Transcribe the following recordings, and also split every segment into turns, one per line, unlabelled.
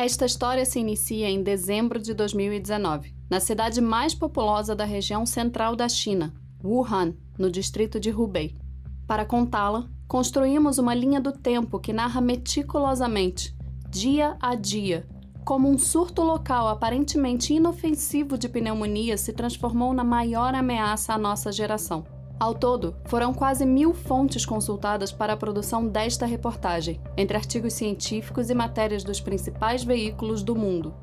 Esta história se inicia em dezembro de 2019, na cidade mais populosa da região central da China, Wuhan, no distrito de Hubei. Para contá-la, construímos uma linha do tempo que narra meticulosamente, dia a dia, como um surto local aparentemente inofensivo de pneumonia se transformou na maior ameaça à nossa geração. Ao todo, foram quase 1000 fontes consultadas para a produção desta reportagem, entre artigos científicos e matérias dos principais veículos do mundo.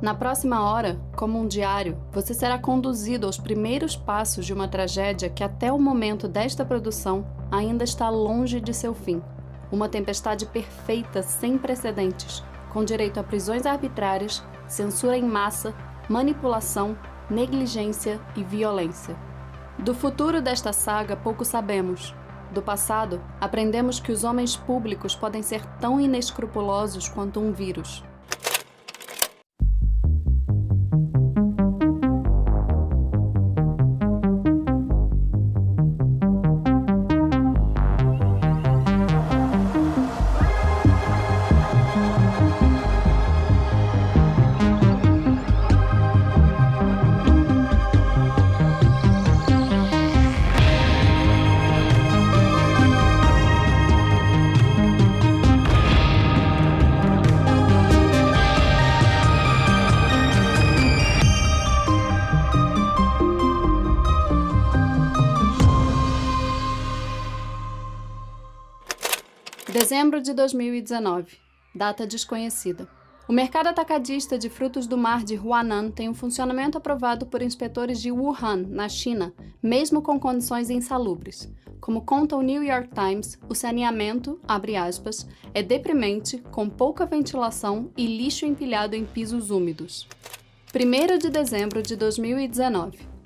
Na próxima hora, como um diário, você será conduzido aos primeiros passos de uma tragédia que até o momento desta produção ainda está longe de seu fim. Uma tempestade perfeita sem precedentes, com direito a prisões arbitrárias, censura em massa, manipulação, negligência e violência. Do futuro desta saga pouco sabemos. Do passado, aprendemos que os homens públicos podem ser tão inescrupulosos quanto um vírus. Dezembro de 2019, data desconhecida. O mercado atacadista de frutos do mar de Huanan tem um funcionamento aprovado por inspetores de Wuhan, na China, mesmo com condições insalubres. Como conta o New York Times, o saneamento, abre aspas, é deprimente, com pouca ventilação e lixo empilhado em pisos úmidos. 1º de dezembro de 2019.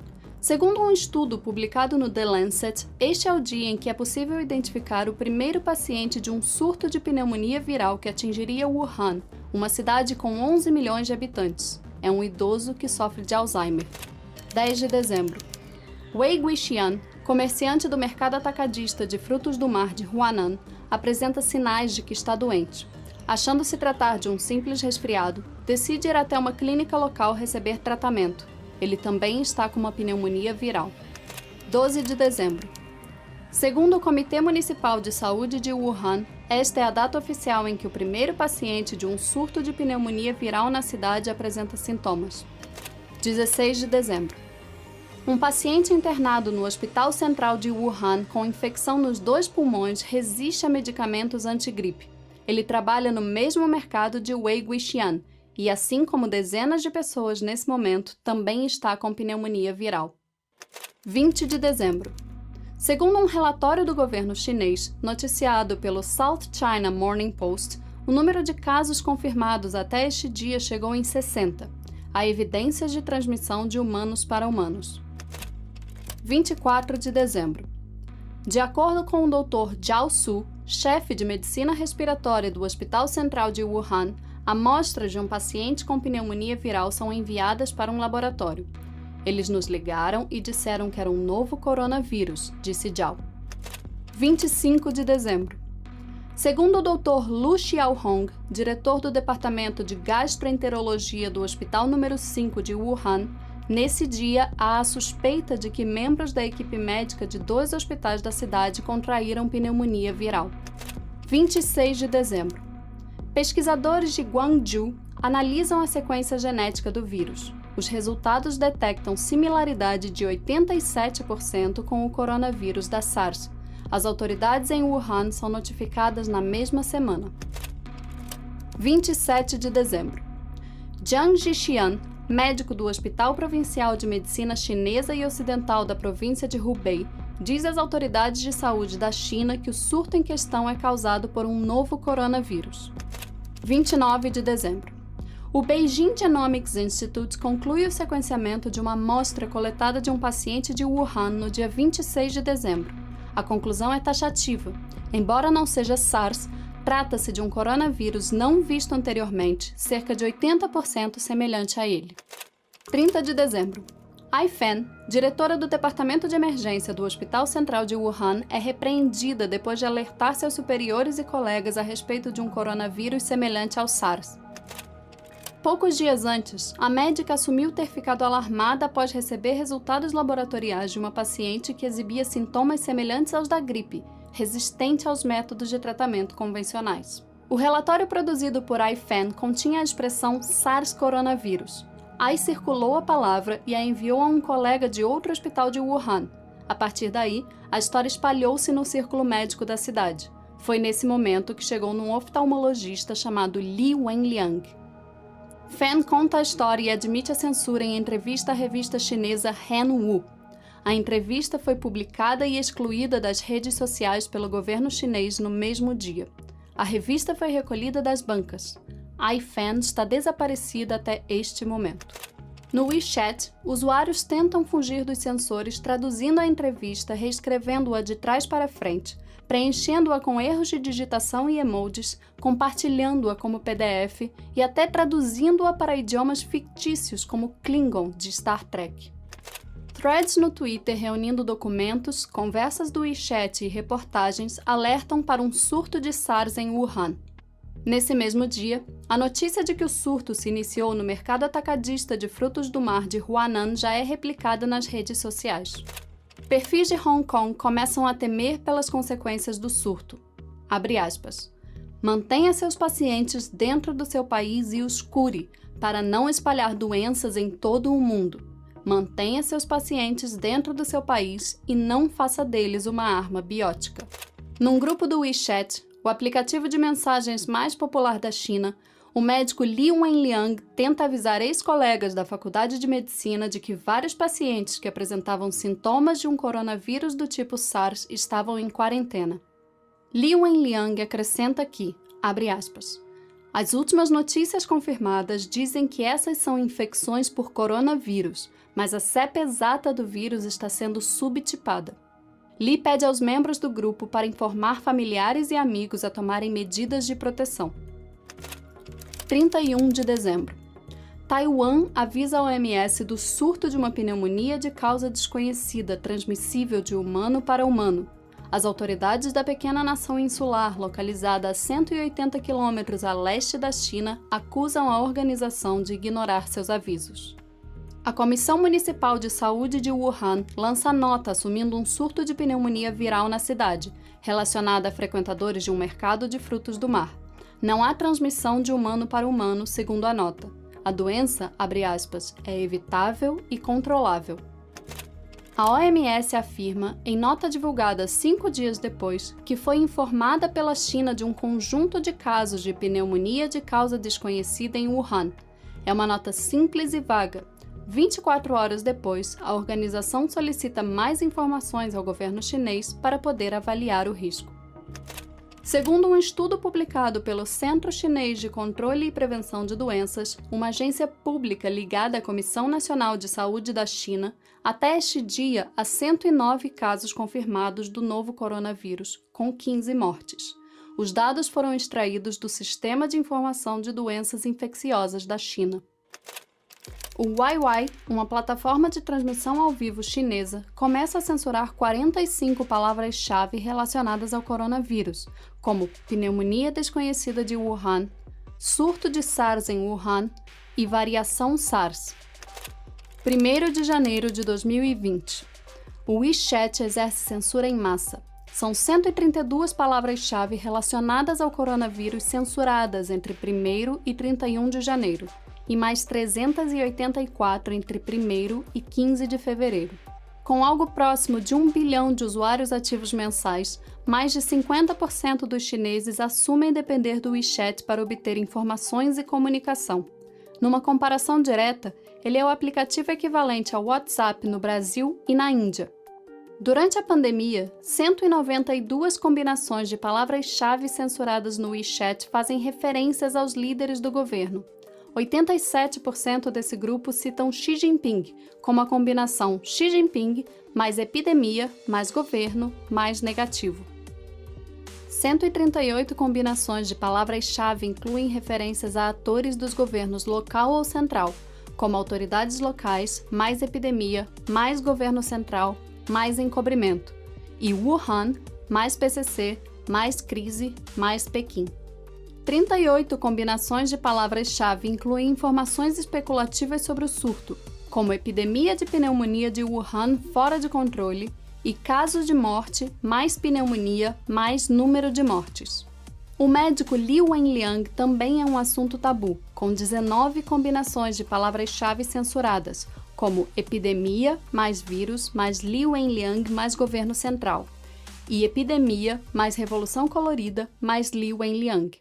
Segundo um estudo publicado no The Lancet, este é o dia em que é possível identificar o primeiro paciente de um surto de pneumonia viral que atingiria Wuhan, uma cidade com 11 milhões de habitantes. É um idoso que sofre de Alzheimer. 10 de dezembro. Wei Guixian, comerciante do mercado atacadista de frutos do mar de Huanan, apresenta sinais de que está doente. Achando se tratar de um simples resfriado, decide ir até uma clínica local receber tratamento. Ele também está com uma pneumonia viral. 12 de dezembro. Segundo o Comitê Municipal de Saúde de Wuhan, esta é a data oficial em que o primeiro paciente de um surto de pneumonia viral na cidade apresenta sintomas. 16 de dezembro. Um paciente internado no Hospital Central de Wuhan com infecção nos 2 pulmões resiste a medicamentos antigripe. Ele trabalha no mesmo mercado de Wei Guixian, e assim como dezenas de pessoas nesse momento, também está com pneumonia viral. 20 de dezembro. Segundo um relatório do governo chinês, noticiado pelo South China Morning Post, o número de casos confirmados até este dia chegou em 60. Há evidências de transmissão de humanos para humanos. 24 de dezembro. De acordo com o Dr. Zhao Su, chefe de medicina respiratória do Hospital Central de Wuhan, amostras de um paciente com pneumonia viral são enviadas para um laboratório. Eles nos ligaram e disseram que era um novo coronavírus, disse Zhao. 25 de dezembro. Segundo o Dr. Lu Xiaohong, diretor do Departamento de Gastroenterologia do Hospital número 5 de Wuhan, nesse dia há a suspeita de que membros da equipe médica de 2 hospitais da cidade contraíram pneumonia viral. 26 de dezembro. Pesquisadores de Guangzhou analisam a sequência genética do vírus. Os resultados detectam similaridade de 87% com o coronavírus da SARS. As autoridades em Wuhan são notificadas na mesma semana. 27 de dezembro. Jiang Jixian, médico do Hospital Provincial de Medicina Chinesa e Ocidental da província de Hubei, diz às autoridades de saúde da China que o surto em questão é causado por um novo coronavírus. 29 de dezembro. O Beijing Genomics Institute conclui o sequenciamento de uma amostra coletada de um paciente de Wuhan no dia 26 de dezembro. A conclusão é taxativa. Embora não seja SARS, trata-se de um coronavírus não visto anteriormente, cerca de 80% semelhante a ele. 30 de dezembro. Ai Fen, diretora do Departamento de Emergência do Hospital Central de Wuhan, é repreendida depois de alertar seus superiores e colegas a respeito de um coronavírus semelhante ao SARS. Poucos dias antes, a médica assumiu ter ficado alarmada após receber resultados laboratoriais de uma paciente que exibia sintomas semelhantes aos da gripe, resistente aos métodos de tratamento convencionais. O relatório produzido por IFAN continha a expressão SARS coronavírus. Ai circulou a palavra e a enviou a um colega de outro hospital de Wuhan. A partir daí, a história espalhou-se no círculo médico da cidade. Foi nesse momento que chegou num oftalmologista chamado Li Wenliang. Fan conta a história e admite a censura em entrevista à revista chinesa Hanwu. A entrevista foi publicada e excluída das redes sociais pelo governo chinês no mesmo dia. A revista foi recolhida das bancas. iFan está desaparecida até este momento. No WeChat, usuários tentam fugir dos censores traduzindo a entrevista, reescrevendo-a de trás para frente, preenchendo-a com erros de digitação e emojis, compartilhando-a como PDF e até traduzindo-a para idiomas fictícios como Klingon de Star Trek. Threads no Twitter reunindo documentos, conversas do WeChat e reportagens alertam para um surto de SARS em Wuhan. Nesse mesmo dia, a notícia de que o surto se iniciou no mercado atacadista de frutos do mar de Huanan já é replicada nas redes sociais. Perfis de Hong Kong começam a temer pelas consequências do surto. Abre aspas. Mantenha seus pacientes dentro do seu país e os cure, para não espalhar doenças em todo o mundo. Mantenha seus pacientes dentro do seu país e não faça deles uma arma biótica. Num grupo do WeChat, o aplicativo de mensagens mais popular da China, o médico Li Wenliang tenta avisar ex-colegas da Faculdade de Medicina de que vários pacientes que apresentavam sintomas de um coronavírus do tipo SARS estavam em quarentena. Li Wenliang acrescenta que, abre aspas, as últimas notícias confirmadas dizem que essas são infecções por coronavírus, mas a cepa exata do vírus está sendo subtipada. Li pede aos membros do grupo para informar familiares e amigos a tomarem medidas de proteção. 31 de dezembro. Taiwan avisa a OMS do surto de uma pneumonia de causa desconhecida, transmissível de humano para humano. As autoridades da pequena nação insular, localizada a 180 quilômetros a leste da China, acusam a organização de ignorar seus avisos. A Comissão Municipal de Saúde de Wuhan lança nota assumindo um surto de pneumonia viral na cidade, relacionada a frequentadores de um mercado de frutos do mar. Não há transmissão de humano para humano, segundo a nota. A doença, abre aspas, é evitável e controlável. A OMS afirma, em nota divulgada 5 dias depois, que foi informada pela China de um conjunto de casos de pneumonia de causa desconhecida em Wuhan. É uma nota simples e vaga. 24 horas depois, a organização solicita mais informações ao governo chinês para poder avaliar o risco. Segundo um estudo publicado pelo Centro Chinês de Controle e Prevenção de Doenças, uma agência pública ligada à Comissão Nacional de Saúde da China, até este dia há 109 casos confirmados do novo coronavírus, com 15 mortes. Os dados foram extraídos do Sistema de Informação de Doenças Infecciosas da China. O Weiwei, uma plataforma de transmissão ao vivo chinesa, começa a censurar 45 palavras-chave relacionadas ao coronavírus, como pneumonia desconhecida de Wuhan, surto de SARS em Wuhan e variação SARS. 1º de janeiro de 2020. O WeChat exerce censura em massa. São 132 palavras-chave relacionadas ao coronavírus censuradas entre 1º e 31 de janeiro. E mais 384 entre 1º e 15 de fevereiro. Com algo próximo de 1 bilhão de usuários ativos mensais, mais de 50% dos chineses assumem depender do WeChat para obter informações e comunicação. Numa comparação direta, ele é o aplicativo equivalente ao WhatsApp no Brasil e na Índia. Durante a pandemia, 192 combinações de palavras-chave censuradas no WeChat fazem referências aos líderes do governo. 87% desse grupo citam Xi Jinping, como a combinação Xi Jinping mais epidemia, mais governo, mais negativo. 138 combinações de palavras-chave incluem referências a atores dos governos local ou central, como autoridades locais, mais epidemia, mais governo central, mais encobrimento, e Wuhan, mais PCC, mais crise, mais Pequim. 38 combinações de palavras-chave incluem informações especulativas sobre o surto, como epidemia de pneumonia de Wuhan fora de controle e casos de morte mais pneumonia mais número de mortes. O médico Li Wenliang também é um assunto tabu, com 19 combinações de palavras-chave censuradas, como epidemia mais vírus mais Li Wenliang mais governo central, e epidemia mais revolução colorida mais Li Wenliang.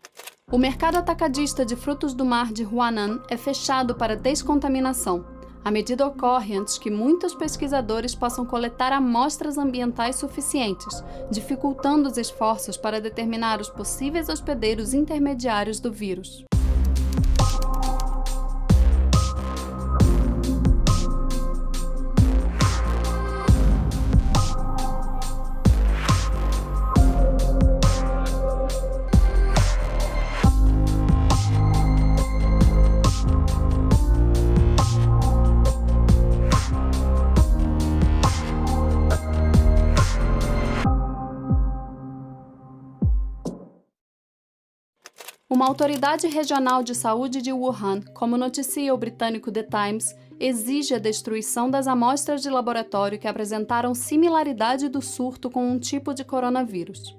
O mercado atacadista de frutos do mar de Huanan é fechado para descontaminação. A medida ocorre antes que muitos pesquisadores possam coletar amostras ambientais suficientes, dificultando os esforços para determinar os possíveis hospedeiros intermediários do vírus. Uma autoridade regional de saúde de Wuhan, como noticia o britânico The Times, exige a destruição das amostras de laboratório que apresentaram similaridade do surto com um tipo de coronavírus.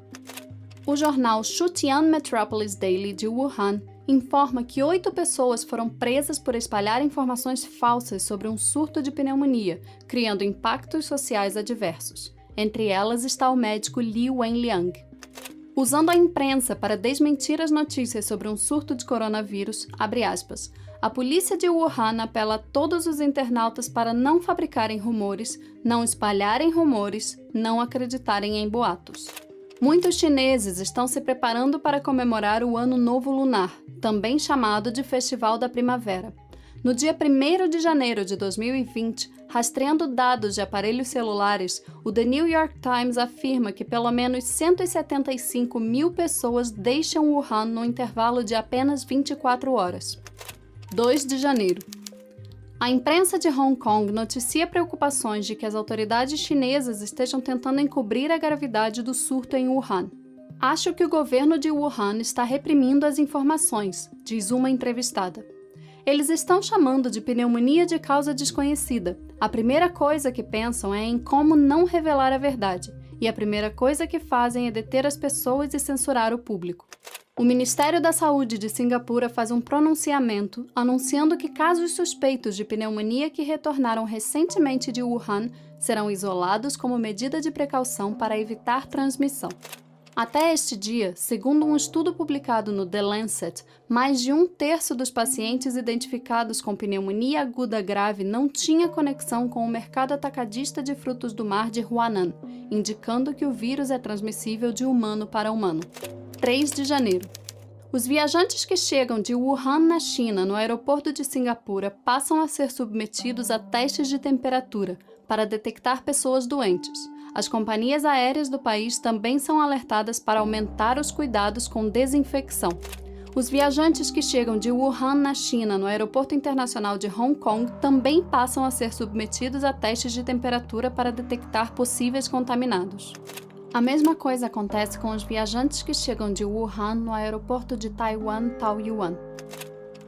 O jornal Shutian Metropolis Daily de Wuhan informa que 8 pessoas foram presas por espalhar informações falsas sobre um surto de pneumonia, criando impactos sociais adversos. Entre elas está o médico Li Wenliang. Usando a imprensa para desmentir as notícias sobre um surto de coronavírus, abre aspas, a polícia de Wuhan apela a todos os internautas para não fabricarem rumores, não espalharem rumores, não acreditarem em boatos. Muitos chineses estão se preparando para comemorar o Ano Novo Lunar, também chamado de Festival da Primavera. No dia 1º de janeiro de 2020, rastreando dados de aparelhos celulares, o The New York Times afirma que pelo menos 175 mil pessoas deixam Wuhan no intervalo de apenas 24 horas. 2 de janeiro. A imprensa de Hong Kong noticia preocupações de que as autoridades chinesas estejam tentando encobrir a gravidade do surto em Wuhan. Acho que o governo de Wuhan está reprimindo as informações, diz uma entrevistada. Eles estão chamando de pneumonia de causa desconhecida. A primeira coisa que pensam é em como não revelar a verdade, e a primeira coisa que fazem é deter as pessoas e censurar o público. O Ministério da Saúde de Singapura faz um pronunciamento anunciando que casos suspeitos de pneumonia que retornaram recentemente de Wuhan serão isolados como medida de precaução para evitar transmissão. Até este dia, segundo um estudo publicado no The Lancet, mais de 1/3 dos pacientes identificados com pneumonia aguda grave não tinha conexão com o mercado atacadista de frutos do mar de Huanan, indicando que o vírus é transmissível de humano para humano. 3 de janeiro. Os viajantes que chegam de Wuhan, na China, no aeroporto de Singapura, passam a ser submetidos a testes de temperatura para detectar pessoas doentes. As companhias aéreas do país também são alertadas para aumentar os cuidados com desinfecção. Os viajantes que chegam de Wuhan, na China, no aeroporto internacional de Hong Kong, também passam a ser submetidos a testes de temperatura para detectar possíveis contaminados. A mesma coisa acontece com os viajantes que chegam de Wuhan no aeroporto de Taiwan, Taoyuan.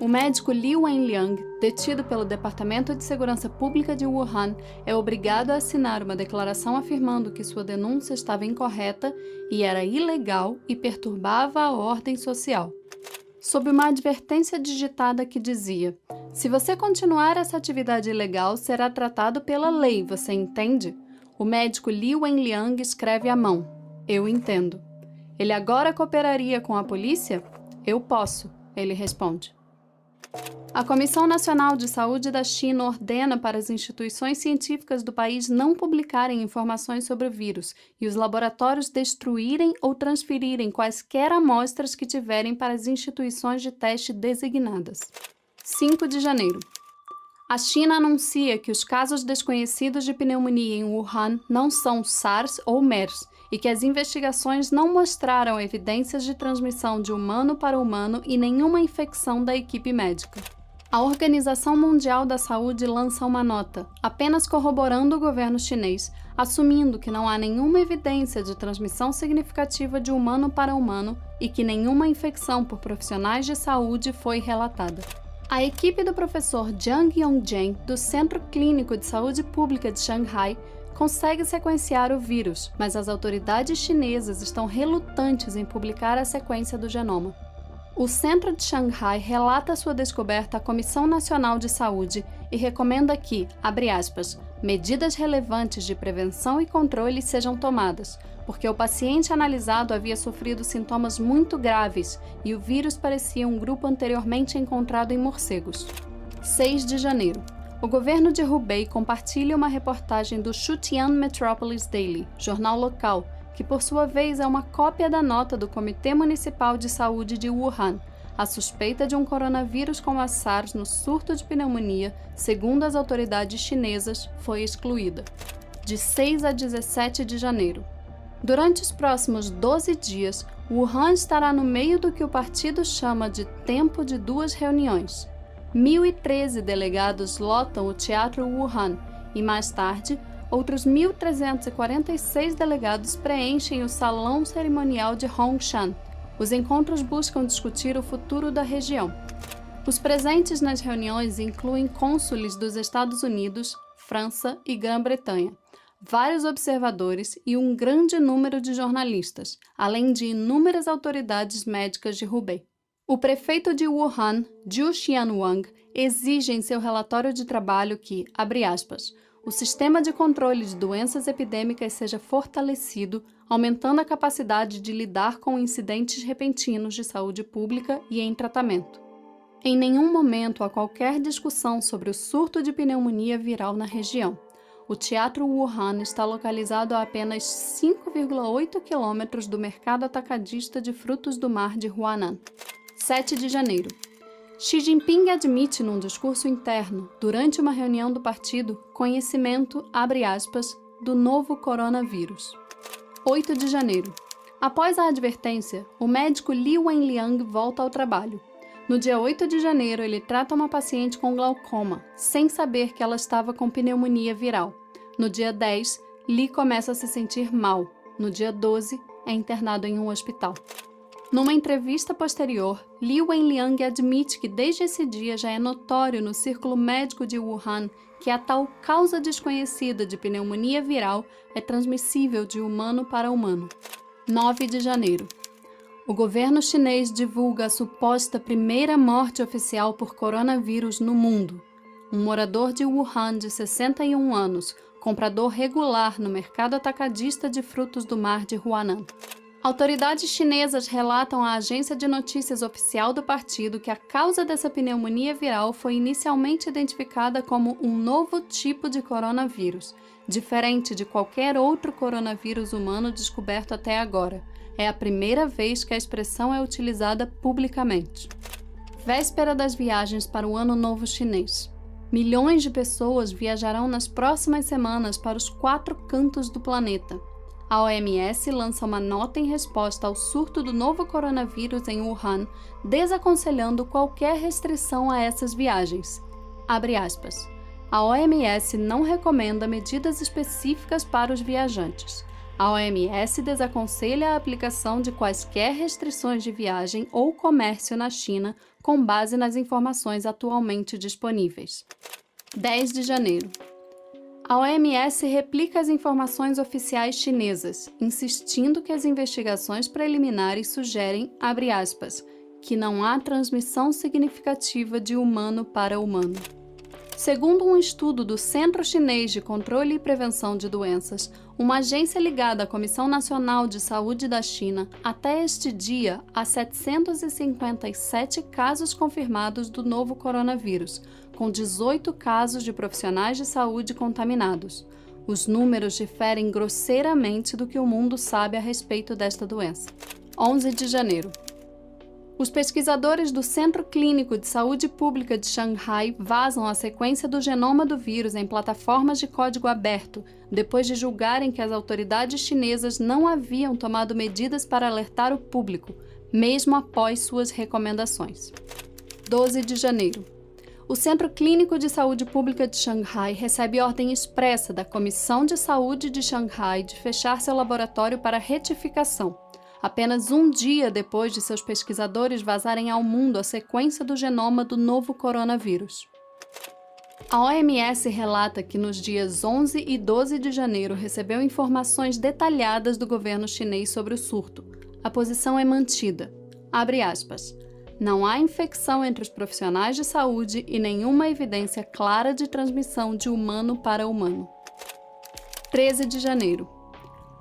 O médico Li Wenliang, detido pelo Departamento de Segurança Pública de Wuhan, é obrigado a assinar uma declaração afirmando que sua denúncia estava incorreta e era ilegal e perturbava a ordem social. Sob uma advertência digitada que dizia: "Se você continuar essa atividade ilegal, será tratado pela lei, você entende?" O médico Li Wenliang escreve à mão: "Eu entendo." Ele agora cooperaria com a polícia? "Eu posso", ele responde. A Comissão Nacional de Saúde da China ordena para as instituições científicas do país não publicarem informações sobre o vírus e os laboratórios destruírem ou transferirem quaisquer amostras que tiverem para as instituições de teste designadas. 5 de janeiro. A China anuncia que os casos desconhecidos de pneumonia em Wuhan não são SARS ou MERS e que as investigações não mostraram evidências de transmissão de humano para humano e nenhuma infecção da equipe médica. A Organização Mundial da Saúde lança uma nota, apenas corroborando o governo chinês, assumindo que não há nenhuma evidência de transmissão significativa de humano para humano e que nenhuma infecção por profissionais de saúde foi relatada. A equipe do professor Jiang Yongzhen, do Centro Clínico de Saúde Pública de Xangai, consegue sequenciar o vírus, mas as autoridades chinesas estão relutantes em publicar a sequência do genoma. O Centro de Xangai relata sua descoberta à Comissão Nacional de Saúde e recomenda que, abre aspas, medidas relevantes de prevenção e controle sejam tomadas, porque o paciente analisado havia sofrido sintomas muito graves e o vírus parecia um grupo anteriormente encontrado em morcegos. 6 de janeiro. O governo de Hubei compartilha uma reportagem do Shutian Metropolis Daily, jornal local, que por sua vez é uma cópia da nota do Comitê Municipal de Saúde de Wuhan. A suspeita de um coronavírus com a SARS no surto de pneumonia, segundo as autoridades chinesas, foi excluída. De 6 a 17 de janeiro. Durante os próximos 12 dias, Wuhan estará no meio do que o partido chama de tempo de duas reuniões. 1.013 delegados lotam o Teatro Wuhan e, mais tarde, outros 1.346 delegados preenchem o Salão Cerimonial de Hongshan. Os encontros buscam discutir o futuro da região. Os presentes nas reuniões incluem cônsules dos Estados Unidos, França e Grã-Bretanha, vários observadores e um grande número de jornalistas, além de inúmeras autoridades médicas de Hubei. O prefeito de Wuhan, Zhu Xianwang, exige em seu relatório de trabalho que, abre aspas, o sistema de controle de doenças epidêmicas seja fortalecido, aumentando a capacidade de lidar com incidentes repentinos de saúde pública e em tratamento. Em nenhum momento há qualquer discussão sobre o surto de pneumonia viral na região. O Teatro Wuhan está localizado a apenas 5,8 quilômetros do mercado atacadista de frutos do mar de Huanan. 7 de janeiro. Xi Jinping admite num discurso interno, durante uma reunião do partido, conhecimento, abre aspas, do novo coronavírus. 8 de janeiro. Após a advertência, o médico Li Wenliang volta ao trabalho. No dia 8 de janeiro, ele trata uma paciente com glaucoma, sem saber que ela estava com pneumonia viral. No dia 10, Li começa a se sentir mal. No dia 12, é internado em um hospital. Numa entrevista posterior, Li Wenliang admite que desde esse dia já é notório no círculo médico de Wuhan que a tal causa desconhecida de pneumonia viral é transmissível de humano para humano. 9 de janeiro. O governo chinês divulga a suposta primeira morte oficial por coronavírus no mundo. Um morador de Wuhan de 61 anos, comprador regular no mercado atacadista de frutos do mar de Huanan. Autoridades chinesas relatam à agência de notícias oficial do partido que a causa dessa pneumonia viral foi inicialmente identificada como um novo tipo de coronavírus, diferente de qualquer outro coronavírus humano descoberto até agora. É a primeira vez que a expressão é utilizada publicamente. Véspera das viagens para o Ano Novo Chinês. Milhões de pessoas viajarão nas próximas semanas para os 4 cantos do planeta. A OMS lança uma nota em resposta ao surto do novo coronavírus em Wuhan, desaconselhando qualquer restrição a essas viagens. Abre aspas. A OMS não recomenda medidas específicas para os viajantes. A OMS desaconselha a aplicação de quaisquer restrições de viagem ou comércio na China com base nas informações atualmente disponíveis. 10 de janeiro. A OMS replica as informações oficiais chinesas, insistindo que as investigações preliminares sugerem, abre aspas, que não há transmissão significativa de humano para humano. Segundo um estudo do Centro Chinês de Controle e Prevenção de Doenças, uma agência ligada à Comissão Nacional de Saúde da China, até este dia há 757 casos confirmados do novo coronavírus, com 18 casos de profissionais de saúde contaminados. Os números diferem grosseiramente do que o mundo sabe a respeito desta doença. 11 de janeiro. Os pesquisadores do Centro Clínico de Saúde Pública de Xangai vazam a sequência do genoma do vírus em plataformas de código aberto, depois de julgarem que as autoridades chinesas não haviam tomado medidas para alertar o público, mesmo após suas recomendações. 12 de janeiro. O Centro Clínico de Saúde Pública de Xangai recebe ordem expressa da Comissão de Saúde de Xangai de fechar seu laboratório para retificação, apenas um dia depois de seus pesquisadores vazarem ao mundo a sequência do genoma do novo coronavírus. A OMS relata que nos dias 11 e 12 de janeiro recebeu informações detalhadas do governo chinês sobre o surto. A posição é mantida. Abre aspas. Não há infecção entre os profissionais de saúde e nenhuma evidência clara de transmissão de humano para humano. 13 de janeiro.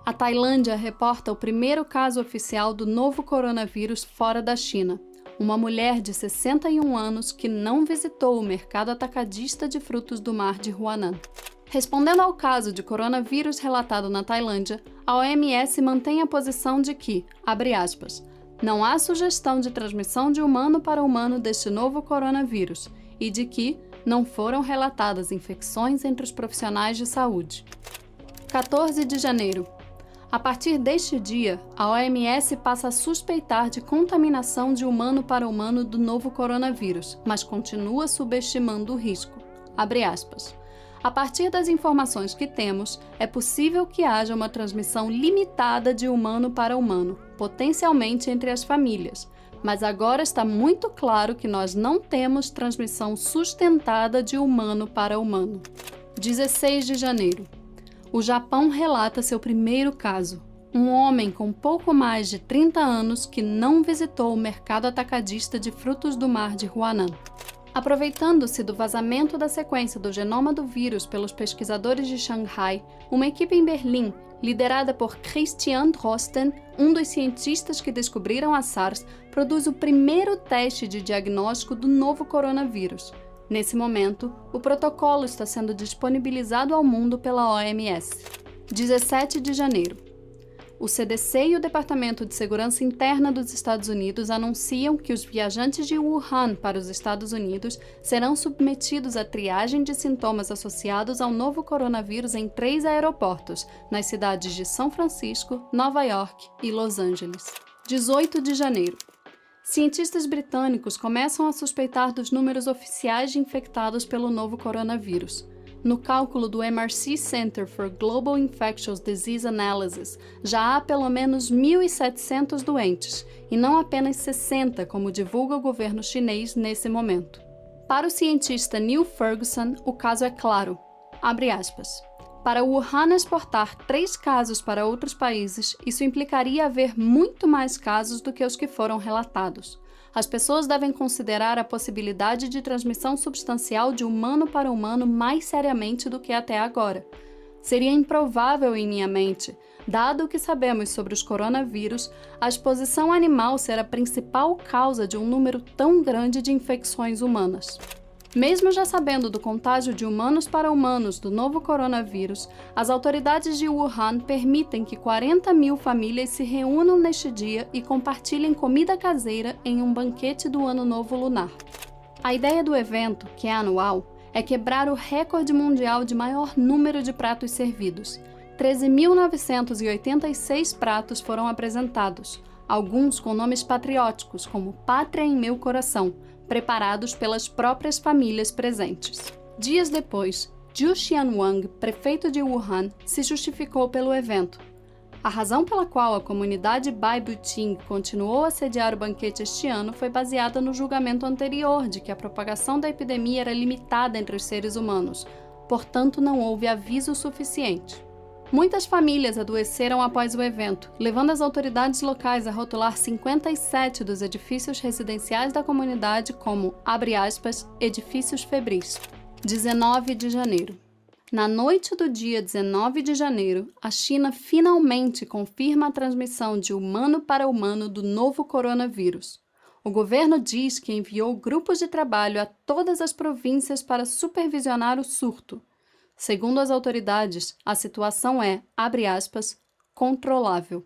A Tailândia reporta o primeiro caso oficial do novo coronavírus fora da China. Uma mulher de 61 anos que não visitou o mercado atacadista de frutos do mar de Huanan. Respondendo ao caso de coronavírus relatado na Tailândia, a OMS mantém a posição de que, abre aspas, não há sugestão de transmissão de humano para humano deste novo coronavírus e de que não foram relatadas infecções entre os profissionais de saúde. 14 de janeiro. A partir deste dia, a OMS passa a suspeitar de contaminação de humano para humano do novo coronavírus, mas continua subestimando o risco. Abre aspas. A partir das informações que temos, é possível que haja uma transmissão limitada de humano para humano, potencialmente entre as famílias, mas agora está muito claro que nós não temos transmissão sustentada de humano para humano. 16 de janeiro. O Japão relata seu primeiro caso. Um homem com pouco mais de 30 anos que não visitou o mercado atacadista de frutos do mar de Huanan. Aproveitando-se do vazamento da sequência do genoma do vírus pelos pesquisadores de Xangai, uma equipe em Berlim, liderada por Christian Drosten, um dos cientistas que descobriram a SARS, produz o primeiro teste de diagnóstico do novo coronavírus. Nesse momento, o protocolo está sendo disponibilizado ao mundo pela OMS. 17 de janeiro. O CDC e o Departamento de Segurança Interna dos Estados Unidos anunciam que os viajantes de Wuhan para os Estados Unidos serão submetidos à triagem de sintomas associados ao novo coronavírus em 3 aeroportos, nas cidades de São Francisco, Nova York e Los Angeles. 18 de janeiro. Cientistas britânicos começam a suspeitar dos números oficiais de infectados pelo novo coronavírus. No cálculo do MRC Center for Global Infectious Disease Analysis, já há pelo menos 1.700 doentes, e não apenas 60, como divulga o governo chinês nesse momento. Para o cientista Neil Ferguson, o caso é claro. Abre aspas. Para Wuhan exportar 3 casos para outros países, isso implicaria haver muito mais casos do que os que foram relatados. As pessoas devem considerar a possibilidade de transmissão substancial de humano para humano mais seriamente do que até agora. Seria improvável em minha mente, dado o que sabemos sobre os coronavírus, a exposição animal ser a principal causa de um número tão grande de infecções humanas. Mesmo já sabendo do contágio de humanos para humanos do novo coronavírus, as autoridades de Wuhan permitem que 40.000 famílias se reúnam neste dia e compartilhem comida caseira em um banquete do Ano Novo Lunar. A ideia do evento, que é anual, é quebrar o recorde mundial de maior número de pratos servidos. 13.986 pratos foram apresentados, alguns com nomes patrióticos, como Pátria em Meu Coração, preparados pelas próprias famílias presentes. Dias depois, Zhu Xianwang, prefeito de Wuhan, se justificou pelo evento. A razão pela qual a comunidade Baibuqing continuou a sediar o banquete este ano foi baseada no julgamento anterior de que a propagação da epidemia era limitada entre os seres humanos, portanto não houve aviso suficiente. Muitas famílias adoeceram após o evento, levando as autoridades locais a rotular 57 dos edifícios residenciais da comunidade como, abre aspas, edifícios febris. 19 de janeiro. Na noite do dia 19 de janeiro, a China finalmente confirma a transmissão de humano para humano do novo coronavírus. O governo diz que enviou grupos de trabalho a todas as províncias para supervisionar o surto. Segundo as autoridades, a situação é, abre aspas, controlável.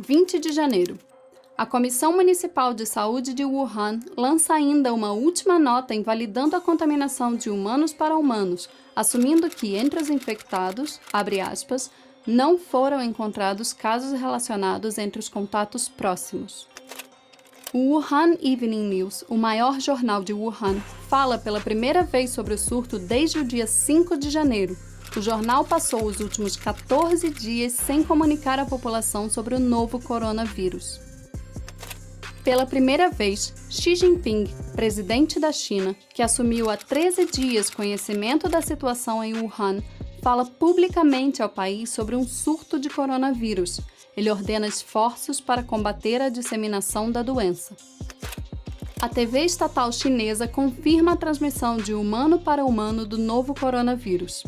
20 de janeiro. A Comissão Municipal de Saúde de Wuhan lança ainda uma última nota invalidando a contaminação de humanos para humanos, assumindo que, entre os infectados, abre aspas, não foram encontrados casos relacionados entre os contatos próximos. O Wuhan Evening News, o maior jornal de Wuhan, fala pela primeira vez sobre o surto desde o dia 5 de janeiro. O jornal passou os últimos 14 dias sem comunicar à população sobre o novo coronavírus. Pela primeira vez, Xi Jinping, presidente da China, que assumiu há 13 dias conhecimento da situação em Wuhan, fala publicamente ao país sobre um surto de coronavírus. Ele ordena esforços para combater a disseminação da doença. A TV estatal chinesa confirma a transmissão de humano para humano do novo coronavírus.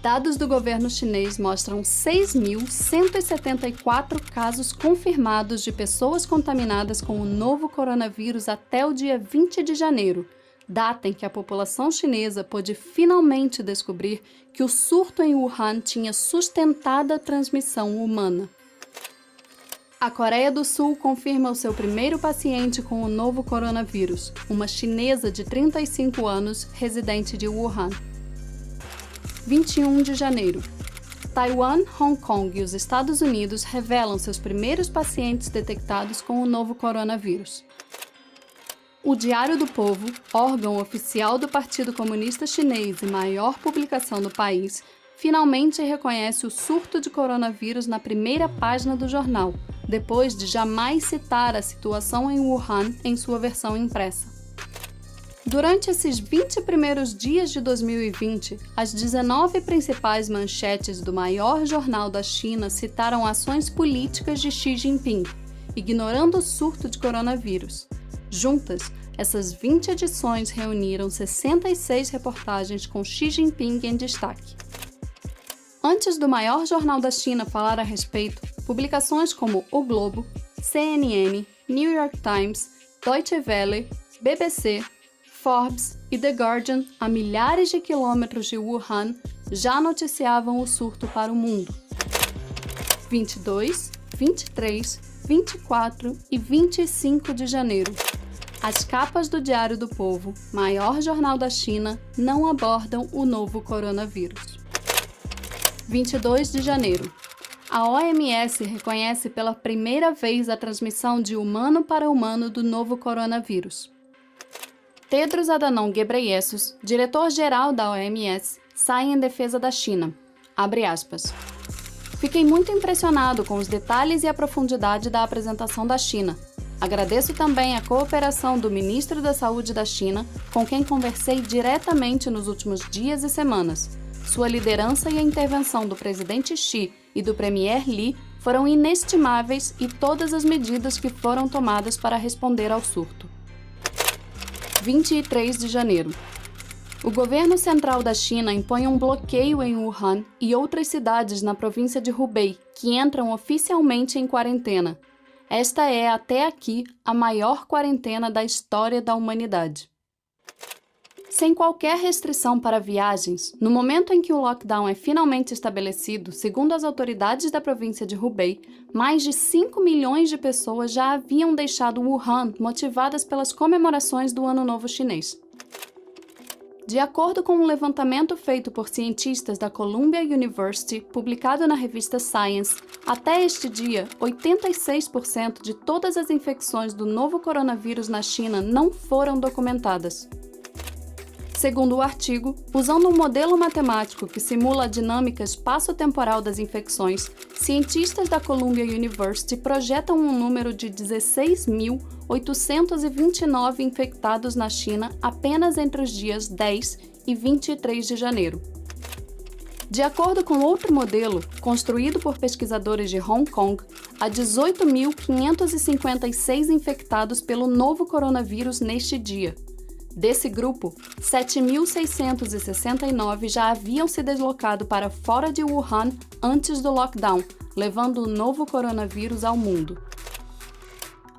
Dados do governo chinês mostram 6.174 casos confirmados de pessoas contaminadas com o novo coronavírus até o dia 20 de janeiro, data em que a população chinesa pôde finalmente descobrir que o surto em Wuhan tinha sustentada transmissão humana. A Coreia do Sul confirma o seu primeiro paciente com o novo coronavírus, uma chinesa de 35 anos, residente de Wuhan. 21 de janeiro. Taiwan, Hong Kong e os Estados Unidos revelam seus primeiros pacientes detectados com o novo coronavírus. O Diário do Povo, órgão oficial do Partido Comunista Chinês e maior publicação do país, finalmente reconhece o surto de coronavírus na primeira página do jornal, depois de jamais citar a situação em Wuhan em sua versão impressa. Durante esses 20 primeiros dias de 2020, as 19 principais manchetes do maior jornal da China citaram ações políticas de Xi Jinping, ignorando o surto de coronavírus. Juntas, essas 20 edições reuniram 66 reportagens com Xi Jinping em destaque. Antes do maior jornal da China falar a respeito, publicações como O Globo, CNN, New York Times, Deutsche Welle, BBC, Forbes e The Guardian, a milhares de quilômetros de Wuhan, já noticiavam o surto para o mundo. 22, 23, 24 e 25 de janeiro. As capas do Diário do Povo, maior jornal da China, não abordam o novo coronavírus. 22 de janeiro. A OMS reconhece pela primeira vez a transmissão de humano para humano do novo coronavírus. Tedros Adhanom Ghebreyesus, diretor-geral da OMS, sai em defesa da China. Abre aspas. Fiquei muito impressionado com os detalhes e a profundidade da apresentação da China. Agradeço também a cooperação do ministro da Saúde da China, com quem conversei diretamente nos últimos dias e semanas. Sua liderança e a intervenção do presidente Xi e do premier Li foram inestimáveis e todas as medidas que foram tomadas para responder ao surto. 23 de janeiro. O governo central da China impõe um bloqueio em Wuhan e outras cidades na província de Hubei, que entram oficialmente em quarentena. Esta é, até aqui, a maior quarentena da história da humanidade. Sem qualquer restrição para viagens, no momento em que o lockdown é finalmente estabelecido, segundo as autoridades da província de Hubei, mais de 5 milhões de pessoas já haviam deixado Wuhan motivadas pelas comemorações do Ano Novo Chinês. De acordo com um levantamento feito por cientistas da Columbia University, publicado na revista Science, até este dia, 86% de todas as infecções do novo coronavírus na China não foram documentadas. Segundo o artigo, usando um modelo matemático que simula a dinâmica espaço-temporal das infecções, cientistas da Columbia University projetam um número de 16.829 infectados na China apenas entre os dias 10 e 23 de janeiro. De acordo com outro modelo, construído por pesquisadores de Hong Kong, há 18.556 infectados pelo novo coronavírus neste dia. Desse grupo, 7.669 já haviam se deslocado para fora de Wuhan antes do lockdown, levando o novo coronavírus ao mundo.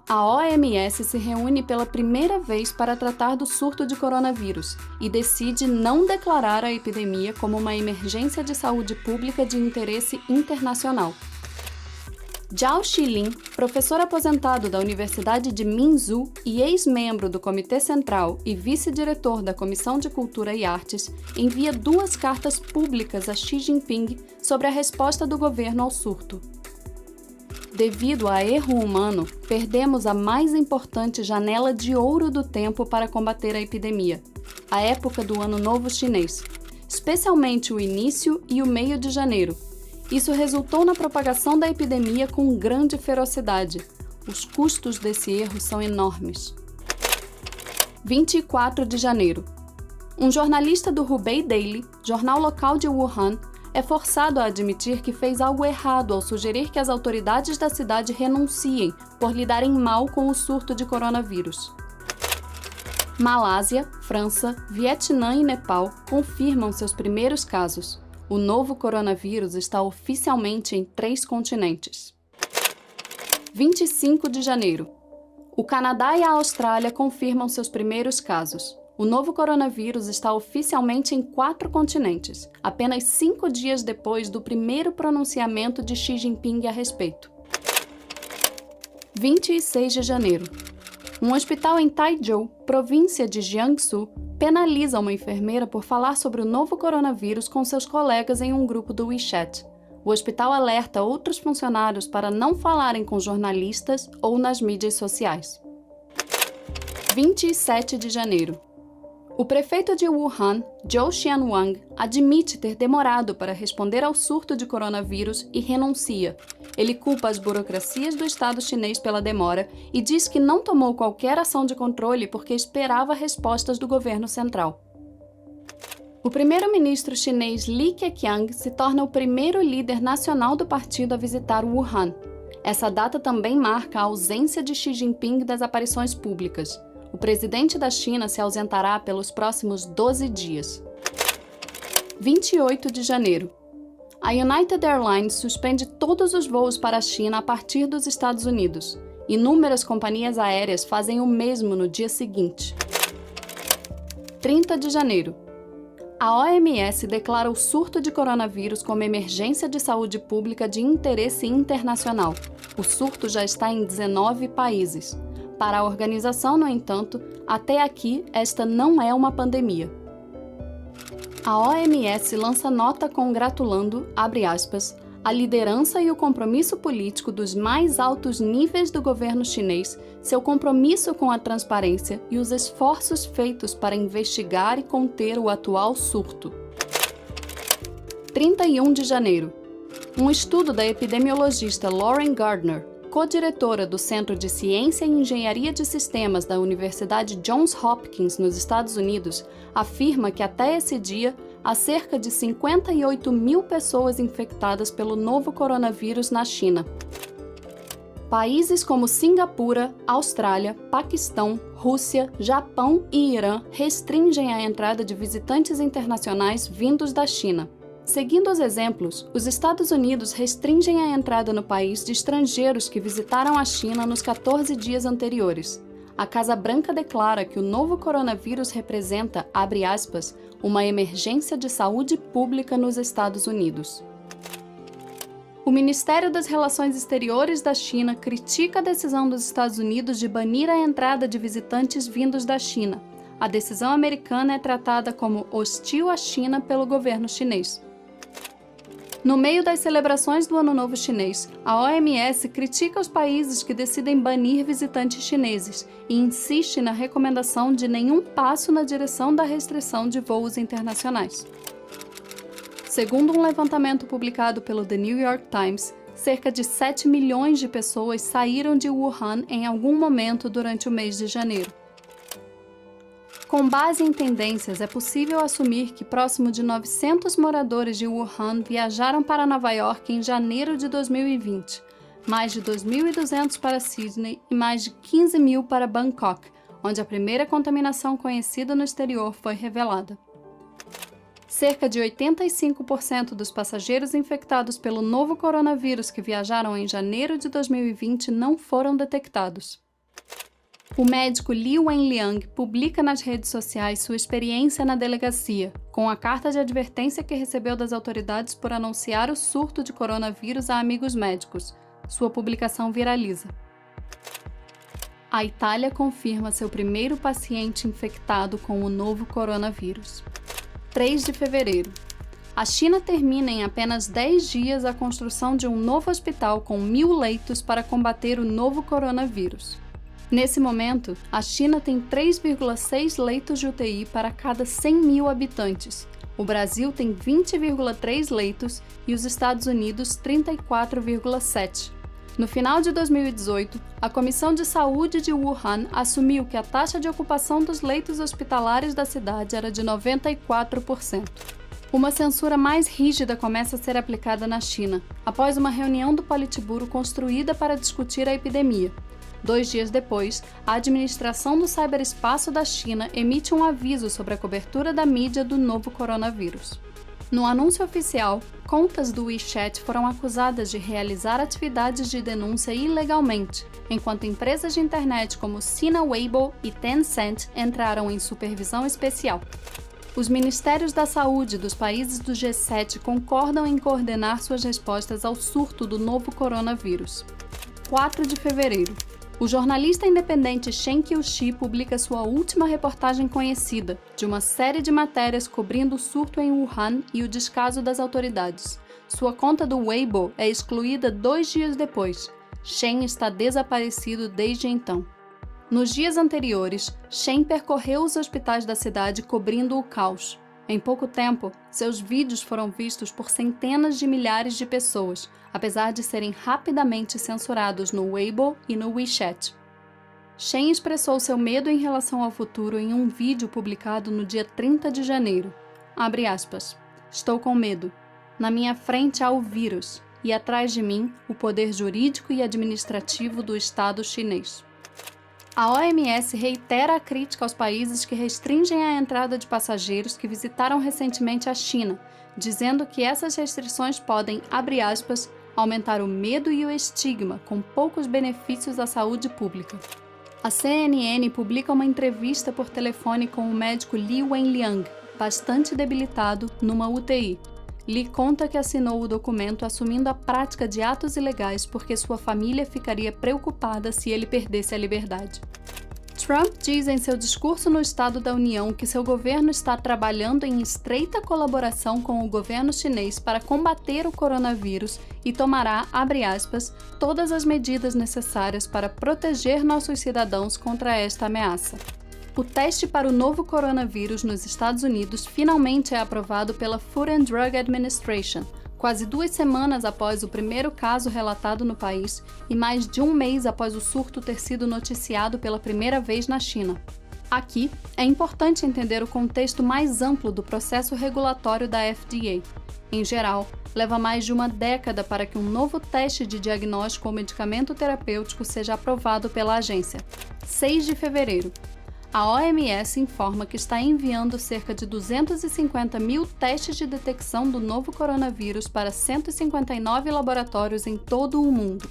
A OMS se reúne pela primeira vez para tratar do surto de coronavírus e decide não declarar a epidemia como uma emergência de saúde pública de interesse internacional. Zhao Xilin, professor aposentado da Universidade de Minzu e ex-membro do Comitê Central e vice-diretor da Comissão de Cultura e Artes, envia 2 cartas públicas a Xi Jinping sobre a resposta do governo ao surto. Devido a erro humano, perdemos a mais importante janela de ouro do tempo para combater a epidemia, a época do Ano Novo Chinês, especialmente o início e o meio de janeiro. Isso resultou na propagação da epidemia com grande ferocidade. Os custos desse erro são enormes. 24 de janeiro. Um jornalista do Hubei Daily, jornal local de Wuhan, é forçado a admitir que fez algo errado ao sugerir que as autoridades da cidade renunciem por lidarem mal com o surto de coronavírus. Malásia, França, Vietnã e Nepal confirmam seus primeiros casos. O novo coronavírus está oficialmente em 3 continentes. 25 de janeiro. O Canadá e a Austrália confirmam seus primeiros casos. O novo coronavírus está oficialmente em 4 continentes, apenas 5 dias depois do primeiro pronunciamento de Xi Jinping a respeito. 26 de janeiro. Um hospital em Taizhou, província de Jiangsu, penaliza uma enfermeira por falar sobre o novo coronavírus com seus colegas em um grupo do WeChat. O hospital alerta outros funcionários para não falarem com jornalistas ou nas mídias sociais. 27 de janeiro. O prefeito de Wuhan, Zhou Xianwang, admite ter demorado para responder ao surto de coronavírus e renuncia. Ele culpa as burocracias do Estado chinês pela demora e diz que não tomou qualquer ação de controle porque esperava respostas do governo central. O primeiro-ministro chinês Li Keqiang se torna o primeiro líder nacional do partido a visitar Wuhan. Essa data também marca a ausência de Xi Jinping das aparições públicas. O presidente da China se ausentará pelos próximos 12 dias. 28 de janeiro. A United Airlines suspende todos os voos para a China a partir dos Estados Unidos. Inúmeras companhias aéreas fazem o mesmo no dia seguinte. 30 de janeiro. A OMS declara o surto de coronavírus como emergência de saúde pública de interesse internacional. O surto já está em 19 países. Para a organização, no entanto, até aqui esta não é uma pandemia. A OMS lança nota congratulando, abre aspas, a liderança e o compromisso político dos mais altos níveis do governo chinês, seu compromisso com a transparência e os esforços feitos para investigar e conter o atual surto. 31 de janeiro. Um estudo da epidemiologista Lauren Gardner, co-diretora do Centro de Ciência e Engenharia de Sistemas da Universidade Johns Hopkins, nos Estados Unidos, afirma que até esse dia há cerca de 58 mil pessoas infectadas pelo novo coronavírus na China. Países como Singapura, Austrália, Paquistão, Rússia, Japão e Irã restringem a entrada de visitantes internacionais vindos da China. Seguindo os exemplos, os Estados Unidos restringem a entrada no país de estrangeiros que visitaram a China nos 14 dias anteriores. A Casa Branca declara que o novo coronavírus representa, abre aspas, uma emergência de saúde pública nos Estados Unidos. O Ministério das Relações Exteriores da China critica a decisão dos Estados Unidos de banir a entrada de visitantes vindos da China. A decisão americana é tratada como hostil à China pelo governo chinês. No meio das celebrações do Ano Novo Chinês, a OMS critica os países que decidem banir visitantes chineses e insiste na recomendação de nenhum passo na direção da restrição de voos internacionais. Segundo um levantamento publicado pelo The New York Times, cerca de 7 milhões de pessoas saíram de Wuhan em algum momento durante o mês de janeiro. Com base em tendências, é possível assumir que próximo de 900 moradores de Wuhan viajaram para Nova York em janeiro de 2020, mais de 2.200 para Sydney e mais de 15 mil para Bangkok, onde a primeira contaminação conhecida no exterior foi revelada. Cerca de 85% dos passageiros infectados pelo novo coronavírus que viajaram em janeiro de 2020 não foram detectados. O médico Li Wenliang publica nas redes sociais sua experiência na delegacia, com a carta de advertência que recebeu das autoridades por anunciar o surto de coronavírus a amigos médicos. Sua publicação viraliza. A Itália confirma seu primeiro paciente infectado com o novo coronavírus. 3 de fevereiro. A China termina em apenas 10 dias a construção de um novo hospital com 1.000 leitos para combater o novo coronavírus. Nesse momento, a China tem 3,6 leitos de UTI para cada 100.000 habitantes. O Brasil tem 20,3 leitos e os Estados Unidos 34,7. No final de 2018, a Comissão de Saúde de Wuhan assumiu que a taxa de ocupação dos leitos hospitalares da cidade era de 94%. Uma censura mais rígida começa a ser aplicada na China, após uma reunião do Politburo construída para discutir a epidemia. 2 dias depois, a administração do ciberespaço da China emite um aviso sobre a cobertura da mídia do novo coronavírus. No anúncio oficial, contas do WeChat foram acusadas de realizar atividades de denúncia ilegalmente, enquanto empresas de internet como Sina Weibo e Tencent entraram em supervisão especial. Os Ministérios da Saúde dos países do G7 concordam em coordenar suas respostas ao surto do novo coronavírus. 4 de fevereiro. O jornalista independente Shen Qiushi publica sua última reportagem conhecida, de uma série de matérias cobrindo o surto em Wuhan e o descaso das autoridades. Sua conta do Weibo é excluída 2 dias depois. Shen está desaparecido desde então. Nos dias anteriores, Shen percorreu os hospitais da cidade cobrindo o caos. Em pouco tempo, seus vídeos foram vistos por centenas de milhares de pessoas, apesar de serem rapidamente censurados no Weibo e no WeChat. Shen expressou seu medo em relação ao futuro em um vídeo publicado no dia 30 de janeiro. Abre aspas. Estou com medo. Na minha frente há o vírus, e atrás de mim, o poder jurídico e administrativo do Estado chinês. A OMS reitera a crítica aos países que restringem a entrada de passageiros que visitaram recentemente a China, dizendo que essas restrições podem, abre aspas, aumentar o medo e o estigma, com poucos benefícios à saúde pública. A CNN publica uma entrevista por telefone com o médico Li Wenliang, bastante debilitado, numa UTI. Li conta que assinou o documento assumindo a prática de atos ilegais porque sua família ficaria preocupada se ele perdesse a liberdade. Trump diz em seu discurso no Estado da União que seu governo está trabalhando em estreita colaboração com o governo chinês para combater o coronavírus e tomará, abre aspas, todas as medidas necessárias para proteger nossos cidadãos contra esta ameaça. O teste para o novo coronavírus nos Estados Unidos finalmente é aprovado pela Food and Drug Administration, quase 2 semanas após o primeiro caso relatado no país e mais de 1 mês após o surto ter sido noticiado pela primeira vez na China. Aqui, é importante entender o contexto mais amplo do processo regulatório da FDA. Em geral, leva mais de 1 década para que um novo teste de diagnóstico ou medicamento terapêutico seja aprovado pela agência. 6 de fevereiro. A OMS informa que está enviando cerca de 250.000 testes de detecção do novo coronavírus para 159 laboratórios em todo o mundo.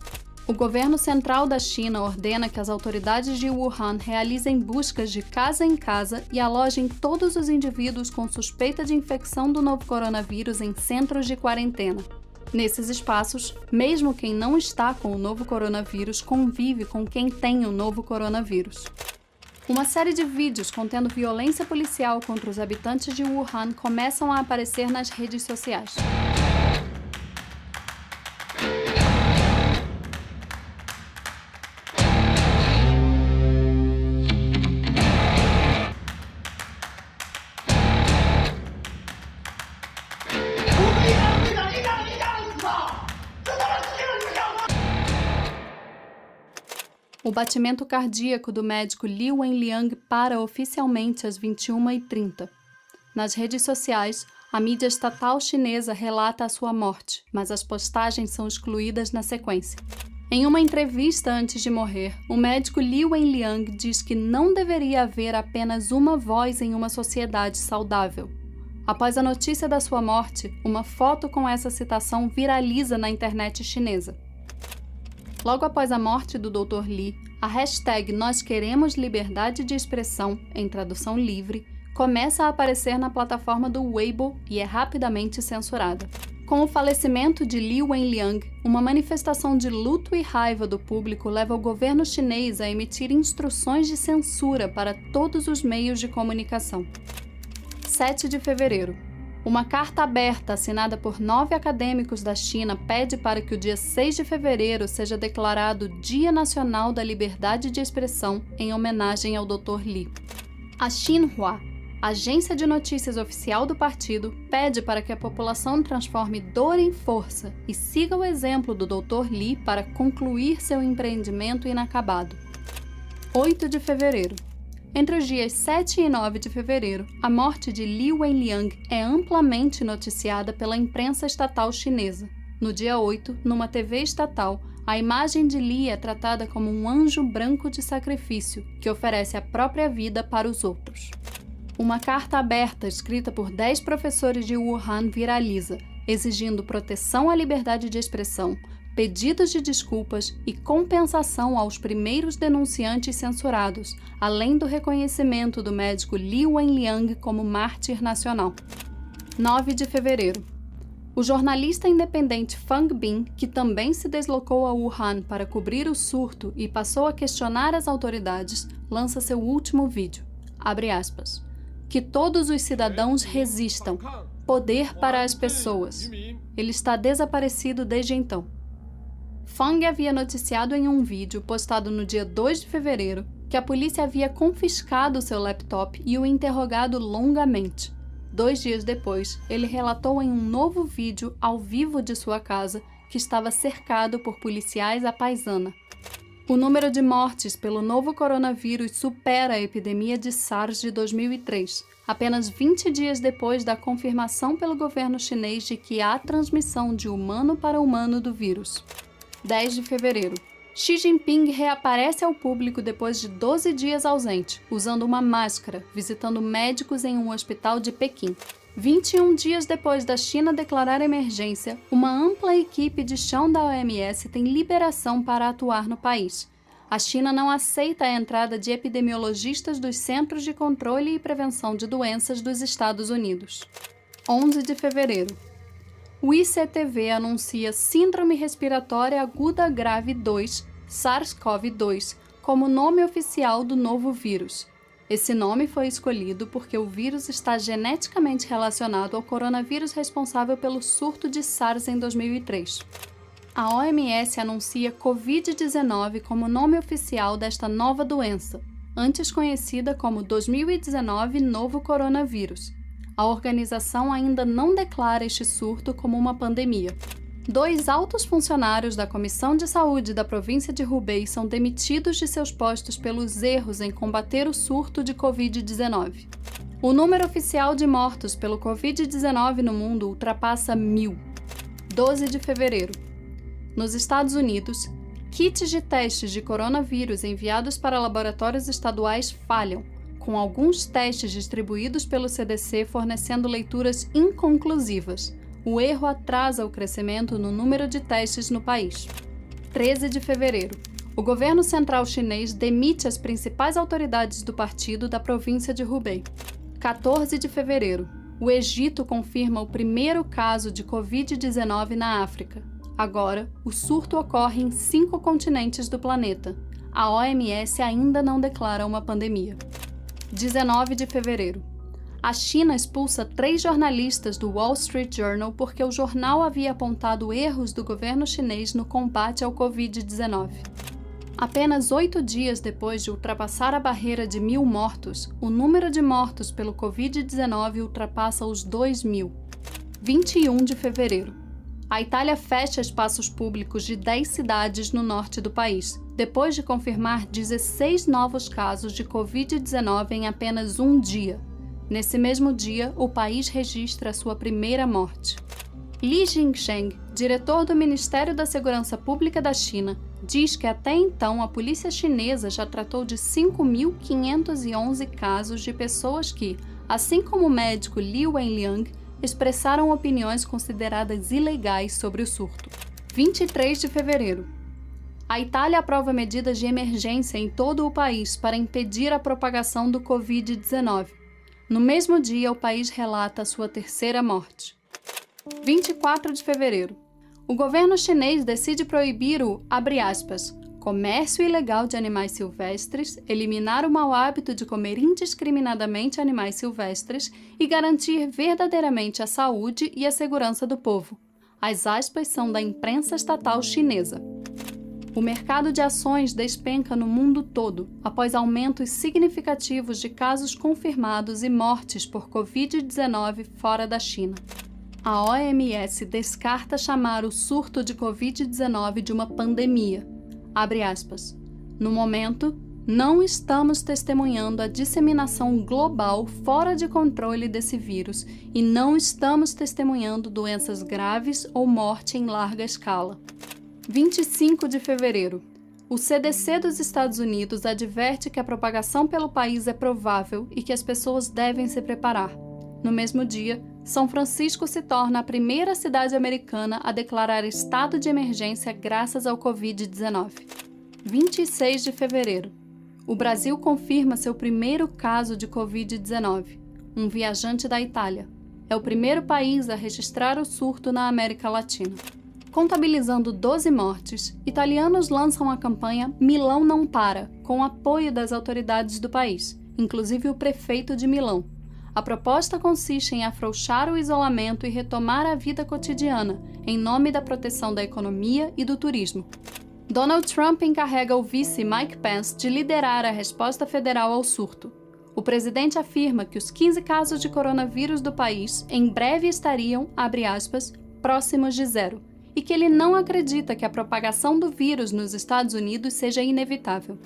O governo central da China ordena que as autoridades de Wuhan realizem buscas de casa em casa e alojem todos os indivíduos com suspeita de infecção do novo coronavírus em centros de quarentena. Nesses espaços, mesmo quem não está com o novo coronavírus convive com quem tem o novo coronavírus. Uma série de vídeos contendo violência policial contra os habitantes de Wuhan começam a aparecer nas redes sociais. O batimento cardíaco do médico Li Wenliang para oficialmente às 21h30. Nas redes sociais, a mídia estatal chinesa relata a sua morte, mas as postagens são excluídas na sequência. Em uma entrevista antes de morrer, o médico Li Wenliang diz que não deveria haver apenas uma voz em uma sociedade saudável. Após a notícia da sua morte, uma foto com essa citação viraliza na internet chinesa. Logo após a morte do Dr. Li, a hashtag Nós Queremos Liberdade de Expressão, em tradução livre, começa a aparecer na plataforma do Weibo e é rapidamente censurada. Com o falecimento de Li Wenliang, uma manifestação de luto e raiva do público leva o governo chinês a emitir instruções de censura para todos os meios de comunicação. 7 de fevereiro. Uma carta aberta assinada por 9 acadêmicos da China pede para que o dia 6 de fevereiro seja declarado Dia Nacional da Liberdade de Expressão em homenagem ao Dr. Li. A Xinhua, agência de notícias oficial do partido, pede para que a população transforme dor em força e siga o exemplo do Dr. Li para concluir seu empreendimento inacabado. 8 de fevereiro. Entre os dias 7 e 9 de fevereiro, a morte de Li Wenliang é amplamente noticiada pela imprensa estatal chinesa. No dia 8, numa TV estatal, a imagem de Li é tratada como um anjo branco de sacrifício, que oferece a própria vida para os outros. Uma carta aberta escrita por 10 professores de Wuhan viraliza, exigindo proteção à liberdade de expressão, pedidos de desculpas e compensação aos primeiros denunciantes censurados, além do reconhecimento do médico Li Wenliang como mártir nacional. 9 de fevereiro. O jornalista independente Fang Bin, que também se deslocou a Wuhan para cobrir o surto e passou a questionar as autoridades, lança seu último vídeo. Abre aspas. Que todos os cidadãos resistam. Poder para as pessoas. Ele está desaparecido desde então. Fang havia noticiado em um vídeo postado no dia 2 de fevereiro que a polícia havia confiscado seu laptop e o interrogado longamente. 2 dias depois, ele relatou em um novo vídeo ao vivo de sua casa que estava cercado por policiais à paisana. O número de mortes pelo novo coronavírus supera a epidemia de SARS de 2003, apenas 20 dias depois da confirmação pelo governo chinês de que há transmissão de humano para humano do vírus. 10 de fevereiro. Xi Jinping reaparece ao público depois de 12 dias ausente, usando uma máscara, visitando médicos em um hospital de Pequim. 21 dias depois da China declarar emergência, uma ampla equipe de chão da OMS tem liberação para atuar no país. A China não aceita a entrada de epidemiologistas dos Centros de Controle e Prevenção de Doenças dos Estados Unidos. 11 de fevereiro. O ICTV anuncia Síndrome Respiratória Aguda Grave 2, SARS-CoV-2, como nome oficial do novo vírus. Esse nome foi escolhido porque o vírus está geneticamente relacionado ao coronavírus responsável pelo surto de SARS em 2003. A OMS anuncia Covid-19 como nome oficial desta nova doença, antes conhecida como 2019 Novo Coronavírus. A organização ainda não declara este surto como uma pandemia. 2 altos funcionários da Comissão de Saúde da província de Hubei são demitidos de seus postos pelos erros em combater o surto de Covid-19. O número oficial de mortos pelo Covid-19 no mundo ultrapassa 1.000. 12 de fevereiro. Nos Estados Unidos, kits de testes de coronavírus enviados para laboratórios estaduais falham, com alguns testes distribuídos pelo CDC fornecendo leituras inconclusivas. O erro atrasa o crescimento no número de testes no país. 13 de fevereiro. O governo central chinês demite as principais autoridades do partido da província de Hubei. 14 de fevereiro. O Egito confirma o primeiro caso de Covid-19 na África. Agora, o surto ocorre em 5 continentes do planeta. A OMS ainda não declara uma pandemia. 19 de fevereiro. A China expulsa 3 jornalistas do Wall Street Journal porque o jornal havia apontado erros do governo chinês no combate ao Covid-19. Apenas 8 dias depois de ultrapassar a barreira de 1.000 mortos, o número de mortos pelo Covid-19 ultrapassa os 2.000. 21 de fevereiro. A Itália fecha espaços públicos de 10 cidades no norte do país, depois de confirmar 16 novos casos de Covid-19 em apenas um dia. Nesse mesmo dia, o país registra a sua primeira morte. Li Jingsheng, diretor do Ministério da Segurança Pública da China, diz que até então a polícia chinesa já tratou de 5.511 casos de pessoas que, assim como o médico Li Wenliang, expressaram opiniões consideradas ilegais sobre o surto. 23 de fevereiro. A Itália aprova medidas de emergência em todo o país para impedir a propagação do Covid-19. No mesmo dia, o país relata a sua terceira morte. 24 de fevereiro. O governo chinês decide proibir o, abre aspas, comércio ilegal de animais silvestres, eliminar o mau hábito de comer indiscriminadamente animais silvestres e garantir verdadeiramente a saúde e a segurança do povo. As aspas são da imprensa estatal chinesa. O mercado de ações despenca no mundo todo, após aumentos significativos de casos confirmados e mortes por Covid-19 fora da China. A OMS descarta chamar o surto de Covid-19 de uma pandemia. Abre aspas. No momento, não estamos testemunhando a disseminação global fora de controle desse vírus e não estamos testemunhando doenças graves ou morte em larga escala. 25 de fevereiro. O CDC dos Estados Unidos adverte que a propagação pelo país é provável e que as pessoas devem se preparar. No mesmo dia, São Francisco se torna a primeira cidade americana a declarar estado de emergência graças ao Covid-19. 26 de fevereiro. O Brasil confirma seu primeiro caso de Covid-19, um viajante da Itália. É o primeiro país a registrar o surto na América Latina. Contabilizando 12 mortes, italianos lançam a campanha Milão Não Para, com apoio das autoridades do país, inclusive o prefeito de Milão. A proposta consiste em afrouxar o isolamento e retomar a vida cotidiana, em nome da proteção da economia e do turismo. Donald Trump encarrega o vice Mike Pence de liderar a resposta federal ao surto. O presidente afirma que os 15 casos de coronavírus do país em breve estariam, abre aspas, próximos de zero, e que ele não acredita que a propagação do vírus nos Estados Unidos seja inevitável.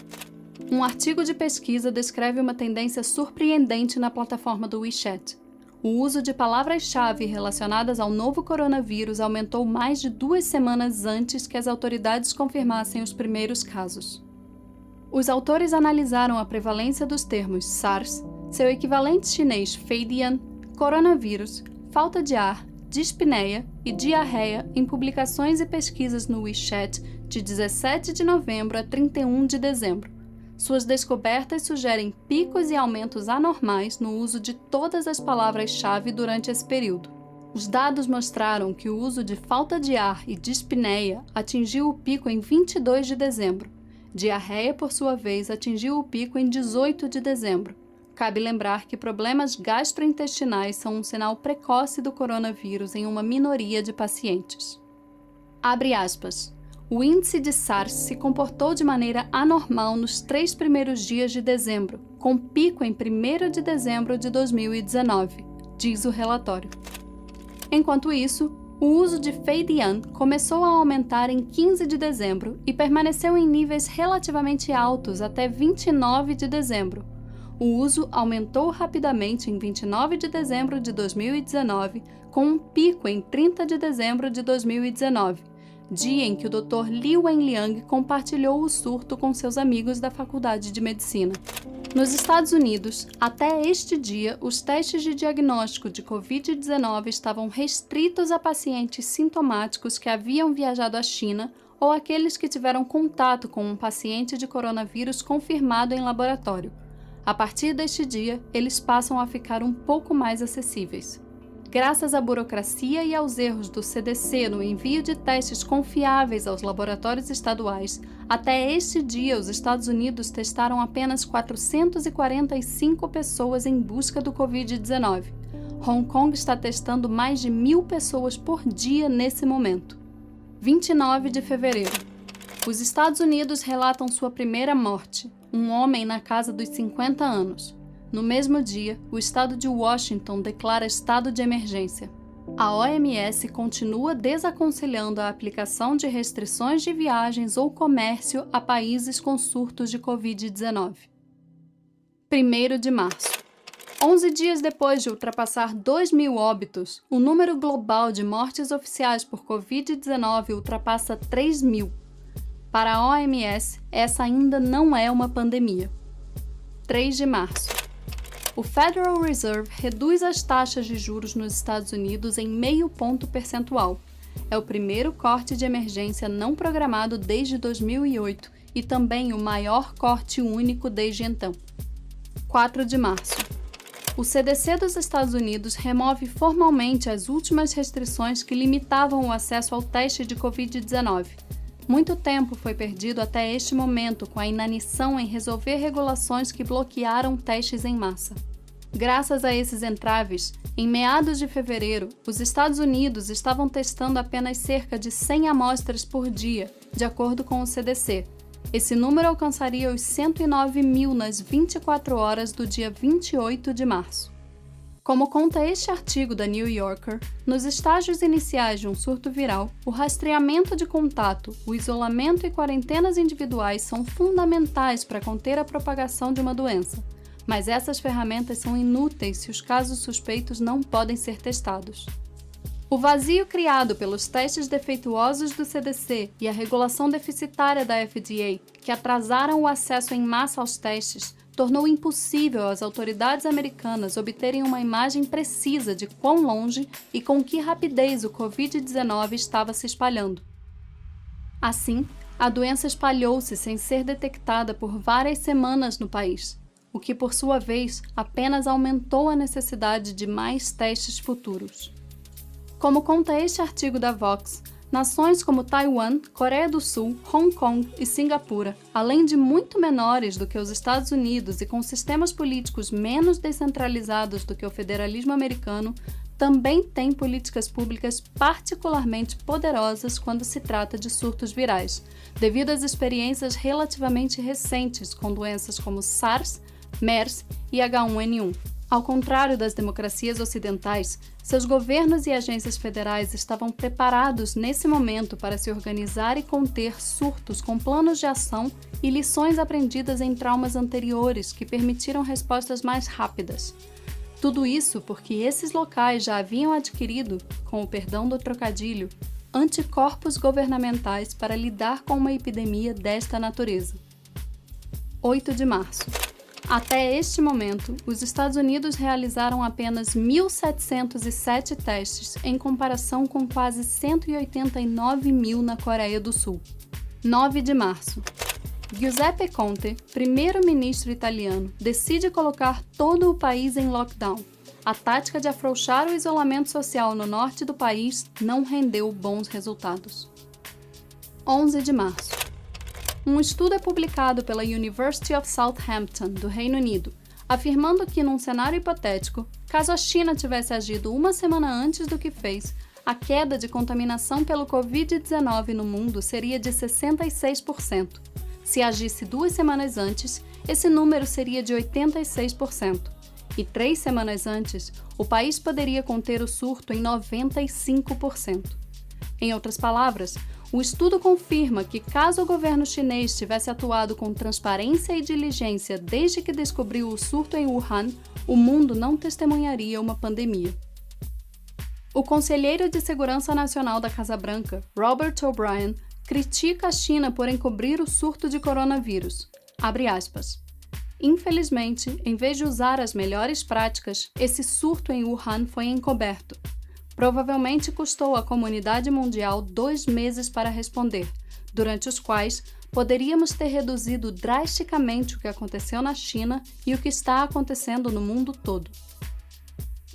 Um artigo de pesquisa descreve uma tendência surpreendente na plataforma do WeChat. O uso de palavras-chave relacionadas ao novo coronavírus aumentou mais de 2 semanas antes que as autoridades confirmassem os primeiros casos. Os autores analisaram a prevalência dos termos SARS, seu equivalente chinês Feidian, coronavírus, falta de ar, dispneia e diarreia em publicações e pesquisas no WeChat de 17 de novembro a 31 de dezembro. Suas descobertas sugerem picos e aumentos anormais no uso de todas as palavras-chave durante esse período. Os dados mostraram que o uso de falta de ar e dispneia atingiu o pico em 22 de dezembro. Diarreia, por sua vez, atingiu o pico em 18 de dezembro. Cabe lembrar que problemas gastrointestinais são um sinal precoce do coronavírus em uma minoria de pacientes. Abre aspas. O índice de SARS se comportou de maneira anormal nos 3 primeiros dias de dezembro, com pico em 1º de dezembro de 2019, diz o relatório. Enquanto isso, o uso de Feidian começou a aumentar em 15 de dezembro e permaneceu em níveis relativamente altos até 29 de dezembro. O uso aumentou rapidamente em 29 de dezembro de 2019, com um pico em 30 de dezembro de 2019, dia em que o Dr. Li Wenliang compartilhou o surto com seus amigos da Faculdade de Medicina. Nos Estados Unidos, até este dia, os testes de diagnóstico de Covid-19 estavam restritos a pacientes sintomáticos que haviam viajado à China ou aqueles que tiveram contato com um paciente de coronavírus confirmado em laboratório. A partir deste dia, eles passam a ficar um pouco mais acessíveis. Graças à burocracia e aos erros do CDC no envio de testes confiáveis aos laboratórios estaduais, até este dia os Estados Unidos testaram apenas 445 pessoas em busca do Covid-19. Hong Kong está testando mais de 1.000 pessoas por dia nesse momento. 29 de fevereiro. Os Estados Unidos relatam sua primeira morte, um homem na casa dos 50 anos. No mesmo dia, o estado de Washington declara estado de emergência. A OMS continua desaconselhando a aplicação de restrições de viagens ou comércio a países com surtos de Covid-19. 1º de março. 11 dias depois de ultrapassar 2.000 óbitos, o número global de mortes oficiais por Covid-19 ultrapassa 3.000. Para a OMS, essa ainda não é uma pandemia. 3 de março. O Federal Reserve reduz as taxas de juros nos Estados Unidos em 0,5 ponto percentual. É o primeiro corte de emergência não programado desde 2008 e também o maior corte único desde então. 4 de março. O CDC dos Estados Unidos remove formalmente as últimas restrições que limitavam o acesso ao teste de Covid-19. Muito tempo foi perdido até este momento com a inanição em resolver regulações que bloquearam testes em massa. Graças a esses entraves, em meados de fevereiro, os Estados Unidos estavam testando apenas cerca de 100 amostras por dia, de acordo com o CDC. Esse número alcançaria os 109 mil nas 24 horas do dia 28 de março. Como conta este artigo da New Yorker, nos estágios iniciais de um surto viral, o rastreamento de contato, o isolamento e quarentenas individuais são fundamentais para conter a propagação de uma doença, mas essas ferramentas são inúteis se os casos suspeitos não podem ser testados. O vazio criado pelos testes defeituosos do CDC e a regulação deficitária da FDA, que atrasaram o acesso em massa aos testes, tornou impossível às autoridades americanas obterem uma imagem precisa de quão longe e com que rapidez o Covid-19 estava se espalhando. Assim, a doença espalhou-se sem ser detectada por várias semanas no país, o que, por sua vez, apenas aumentou a necessidade de mais testes futuros. Como conta este artigo da Vox, nações como Taiwan, Coreia do Sul, Hong Kong e Singapura, além de muito menores do que os Estados Unidos e com sistemas políticos menos descentralizados do que o federalismo americano, também têm políticas públicas particularmente poderosas quando se trata de surtos virais, devido às experiências relativamente recentes com doenças como SARS, MERS e H1N1. Ao contrário das democracias ocidentais, seus governos e agências federais estavam preparados nesse momento para se organizar e conter surtos com planos de ação e lições aprendidas em traumas anteriores que permitiram respostas mais rápidas. Tudo isso porque esses locais já haviam adquirido, com o perdão do trocadilho, anticorpos governamentais para lidar com uma epidemia desta natureza. 8 de março. Até este momento, os Estados Unidos realizaram apenas 1.707 testes, em comparação com quase 189 mil na Coreia do Sul. 9 de março. Giuseppe Conte, primeiro-ministro italiano, decide colocar todo o país em lockdown. A tática de afrouxar o isolamento social no norte do país não rendeu bons resultados. 11 de março. Um estudo é publicado pela University of Southampton, do Reino Unido, afirmando que, num cenário hipotético, caso a China tivesse agido uma semana antes do que fez, a queda de contaminação pelo Covid-19 no mundo seria de 66%. Se agisse 2 semanas antes, esse número seria de 86%. E 3 semanas antes, o país poderia conter o surto em 95%. Em outras palavras, o estudo confirma que, caso o governo chinês tivesse atuado com transparência e diligência desde que descobriu o surto em Wuhan, o mundo não testemunharia uma pandemia. O conselheiro de Segurança Nacional da Casa Branca, Robert O'Brien, critica a China por encobrir o surto de coronavírus. Abre aspas. Infelizmente, em vez de usar as melhores práticas, esse surto em Wuhan foi encoberto. Provavelmente custou à comunidade mundial 2 meses para responder, durante os quais poderíamos ter reduzido drasticamente o que aconteceu na China e o que está acontecendo no mundo todo.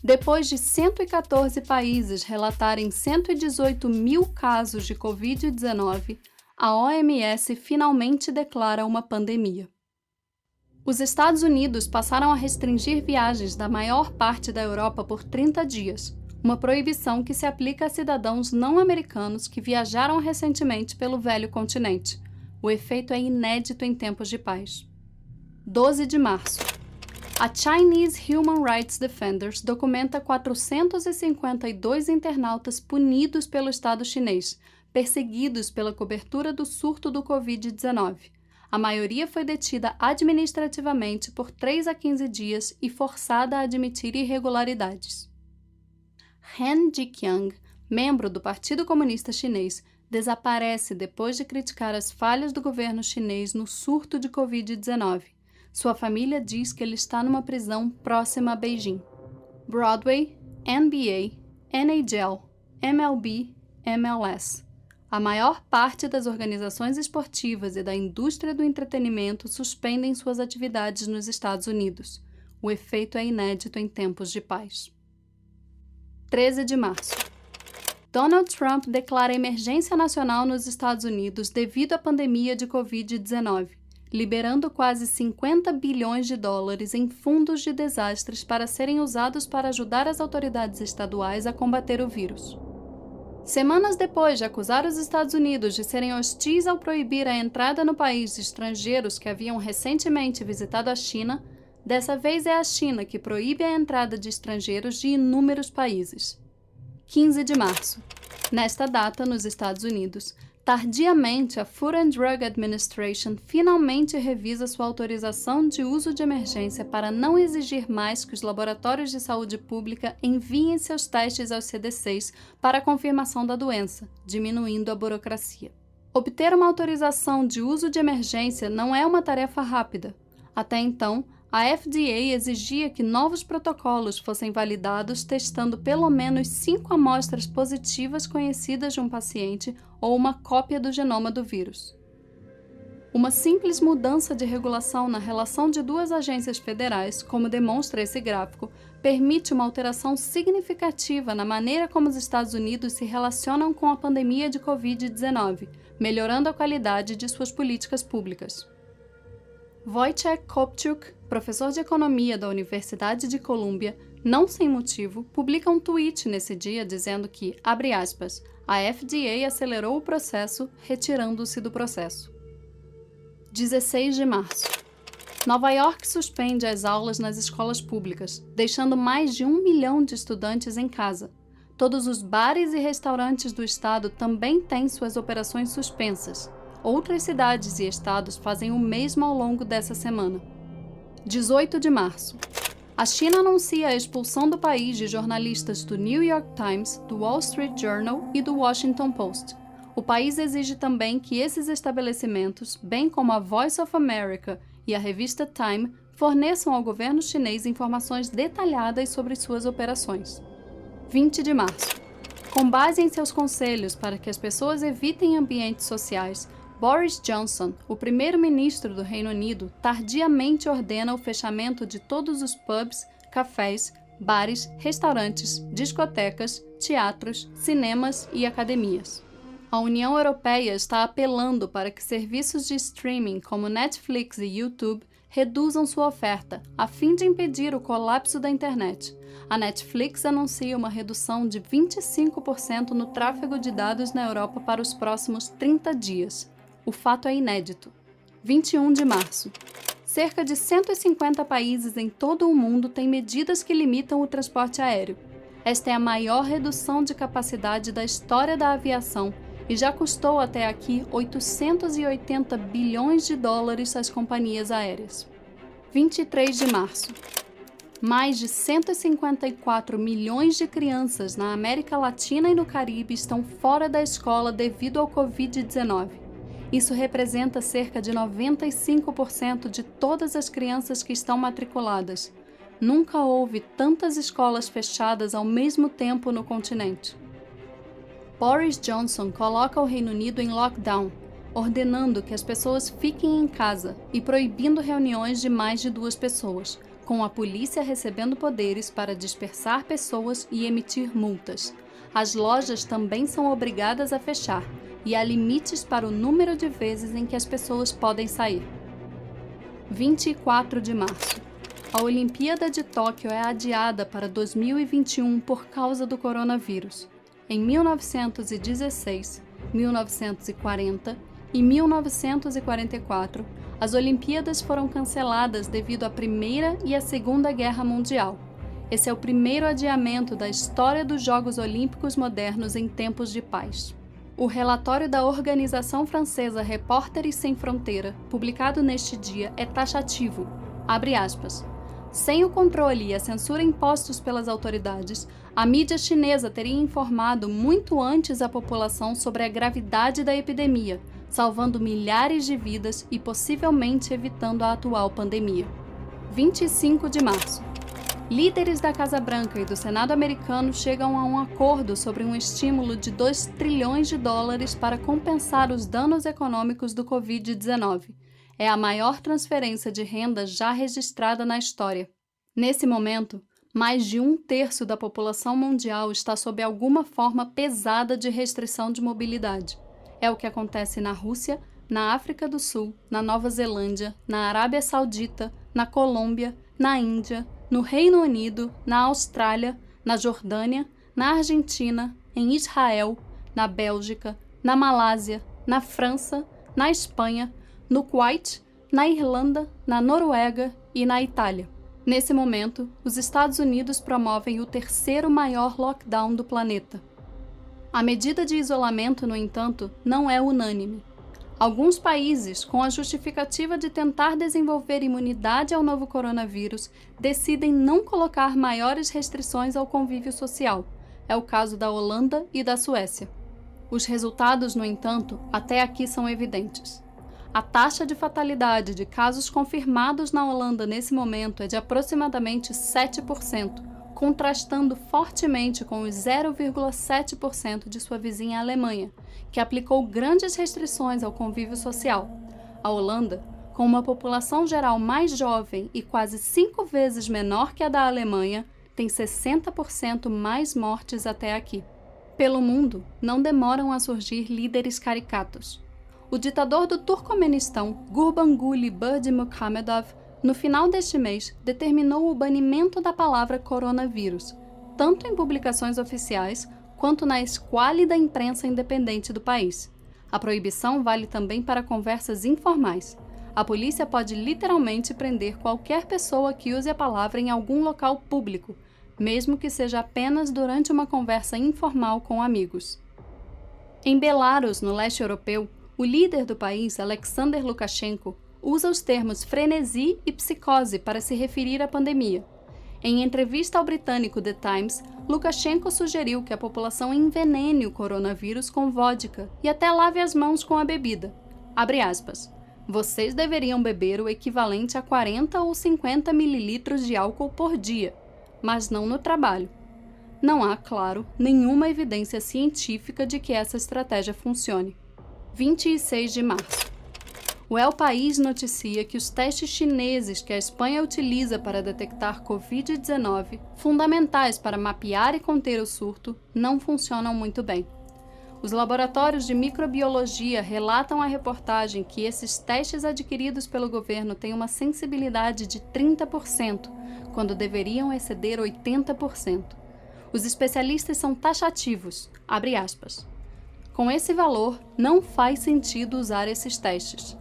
Depois de 114 países relatarem 118 mil casos de Covid-19, a OMS finalmente declara uma pandemia. Os Estados Unidos passaram a restringir viagens da maior parte da Europa por 30 dias, uma proibição que se aplica a cidadãos não americanos que viajaram recentemente pelo velho continente. O efeito é inédito em tempos de paz. 12 de março. A Chinese Human Rights Defenders documenta 452 internautas punidos pelo Estado chinês, perseguidos pela cobertura do surto do Covid-19. A maioria foi detida administrativamente por 3 a 15 dias e forçada a admitir irregularidades. Han Jiqiang, membro do Partido Comunista Chinês, desaparece depois de criticar as falhas do governo chinês no surto de Covid-19. Sua família diz que ele está numa prisão próxima a Beijing. Broadway, NBA, NHL, MLB, MLS. A maior parte das organizações esportivas e da indústria do entretenimento suspendem suas atividades nos Estados Unidos. O efeito é inédito em tempos de paz. 13 de março. Donald Trump declara emergência nacional nos Estados Unidos devido à pandemia de Covid-19, liberando quase 50 bilhões de dólares em fundos de desastres para serem usados para ajudar as autoridades estaduais a combater o vírus. Semanas depois de acusar os Estados Unidos de serem hostis ao proibir a entrada no país de estrangeiros que haviam recentemente visitado a China, dessa vez é a China que proíbe a entrada de estrangeiros de inúmeros países. 15 de março. Nesta data, nos Estados Unidos, tardiamente a Food and Drug Administration finalmente revisa sua autorização de uso de emergência para não exigir mais que os laboratórios de saúde pública enviem seus testes aos CDCs para a confirmação da doença, diminuindo a burocracia. Obter uma autorização de uso de emergência não é uma tarefa rápida. Até então, a FDA exigia que novos protocolos fossem validados testando pelo menos 5 amostras positivas conhecidas de um paciente ou uma cópia do genoma do vírus. Uma simples mudança de regulação na relação de duas agências federais, como demonstra esse gráfico, permite uma alteração significativa na maneira como os Estados Unidos se relacionam com a pandemia de Covid-19, melhorando a qualidade de suas políticas públicas. Wojciech Kopciuk, professor de economia da Universidade de Colômbia, não sem motivo, publica um tweet nesse dia dizendo que, abre aspas, a FDA acelerou o processo, retirando-se do processo. 16 de março. Nova York suspende as aulas nas escolas públicas, deixando mais de 1 milhão de estudantes em casa. Todos os bares e restaurantes do estado também têm suas operações suspensas. Outras cidades e estados fazem o mesmo ao longo dessa semana. 18 de março. A China anuncia a expulsão do país de jornalistas do New York Times, do Wall Street Journal e do Washington Post. O país exige também que esses estabelecimentos, bem como a Voice of America e a revista Time, forneçam ao governo chinês informações detalhadas sobre suas operações. 20 de março. Com base em seus conselhos para que as pessoas evitem ambientes sociais, Boris Johnson, o primeiro-ministro do Reino Unido, tardiamente ordena o fechamento de todos os pubs, cafés, bares, restaurantes, discotecas, teatros, cinemas e academias. A União Europeia está apelando para que serviços de streaming como Netflix e YouTube reduzam sua oferta, a fim de impedir o colapso da internet. A Netflix anuncia uma redução de 25% no tráfego de dados na Europa para os próximos 30 dias. O fato é inédito. 21 de março. Cerca de 150 países em todo o mundo têm medidas que limitam o transporte aéreo. Esta é a maior redução de capacidade da história da aviação e já custou até aqui 880 bilhões de dólares às companhias aéreas. 23 de março. Mais de 154 milhões de crianças na América Latina e no Caribe estão fora da escola devido ao Covid-19. Isso representa cerca de 95% de todas as crianças que estão matriculadas. Nunca houve tantas escolas fechadas ao mesmo tempo no continente. Boris Johnson coloca o Reino Unido em lockdown, ordenando que as pessoas fiquem em casa e proibindo reuniões de mais de 2 pessoas, com a polícia recebendo poderes para dispersar pessoas e emitir multas. As lojas também são obrigadas a fechar, e há limites para o número de vezes em que as pessoas podem sair. 24 de março. A Olimpíada de Tóquio é adiada para 2021 por causa do coronavírus. Em 1916, 1940 e 1944, as Olimpíadas foram canceladas devido à Primeira e à Segunda Guerra Mundial. Esse é o primeiro adiamento da história dos Jogos Olímpicos modernos em tempos de paz. O relatório da organização francesa Repórteres Sem Fronteira, publicado neste dia, é taxativo. Abre aspas. Sem o controle e a censura impostos pelas autoridades, a mídia chinesa teria informado muito antes a população sobre a gravidade da epidemia, salvando milhares de vidas e possivelmente evitando a atual pandemia. 25 de março. Líderes da Casa Branca e do Senado americano chegam a um acordo sobre um estímulo de 2 trilhões de dólares para compensar os danos econômicos do Covid-19. É a maior transferência de renda já registrada na história. Nesse momento, Mais de 1/3 da população mundial está sob alguma forma pesada de restrição de mobilidade. É o que acontece na Rússia, na África do Sul, na Nova Zelândia, na Arábia Saudita, na Colômbia, na Índia, no Reino Unido, na Austrália, na Jordânia, na Argentina, em Israel, na Bélgica, na Malásia, na França, na Espanha, no Kuwait, na Irlanda, na Noruega e na Itália. Nesse momento, os Estados Unidos promovem o terceiro maior lockdown do planeta. A medida de isolamento, no entanto, não é unânime. Alguns países, com a justificativa de tentar desenvolver imunidade ao novo coronavírus, decidem não colocar maiores restrições ao convívio social. É o caso da Holanda e da Suécia. Os resultados, no entanto, até aqui são evidentes. A taxa de fatalidade de casos confirmados na Holanda nesse momento é de aproximadamente 7%, contrastando fortemente com os 0,7% de sua vizinha Alemanha, que aplicou grandes restrições ao convívio social. A Holanda, com uma população geral mais jovem e quase 5 vezes menor que a da Alemanha, tem 60% mais mortes até aqui. Pelo mundo, não demoram a surgir líderes caricatos. O ditador do Turcomenistão, Gurbanguly Berdimuhamedov, no final deste mês, determinou o banimento da palavra coronavírus, tanto em publicações oficiais quanto na esquálida imprensa independente do país. A proibição vale também para conversas informais. A polícia pode literalmente prender qualquer pessoa que use a palavra em algum local público, mesmo que seja apenas durante uma conversa informal com amigos. Em Belarus, no leste europeu, o líder do país, Alexander Lukashenko, usa os termos frenesi e psicose para se referir à pandemia. Em entrevista ao britânico The Times, Lukashenko sugeriu que a população envenene o coronavírus com vodka e até lave as mãos com a bebida. Abre aspas. Vocês deveriam beber o equivalente a 40 ou 50 mililitros de álcool por dia, mas não no trabalho. Não há, claro, nenhuma evidência científica de que essa estratégia funcione. 26 de março. O El País noticia que os testes chineses que a Espanha utiliza para detectar Covid-19, fundamentais para mapear e conter o surto, não funcionam muito bem. Os laboratórios de microbiologia relatam à reportagem que esses testes adquiridos pelo governo têm uma sensibilidade de 30%, quando deveriam exceder 80%. Os especialistas são taxativos, abre aspas. Com esse valor, não faz sentido usar esses testes.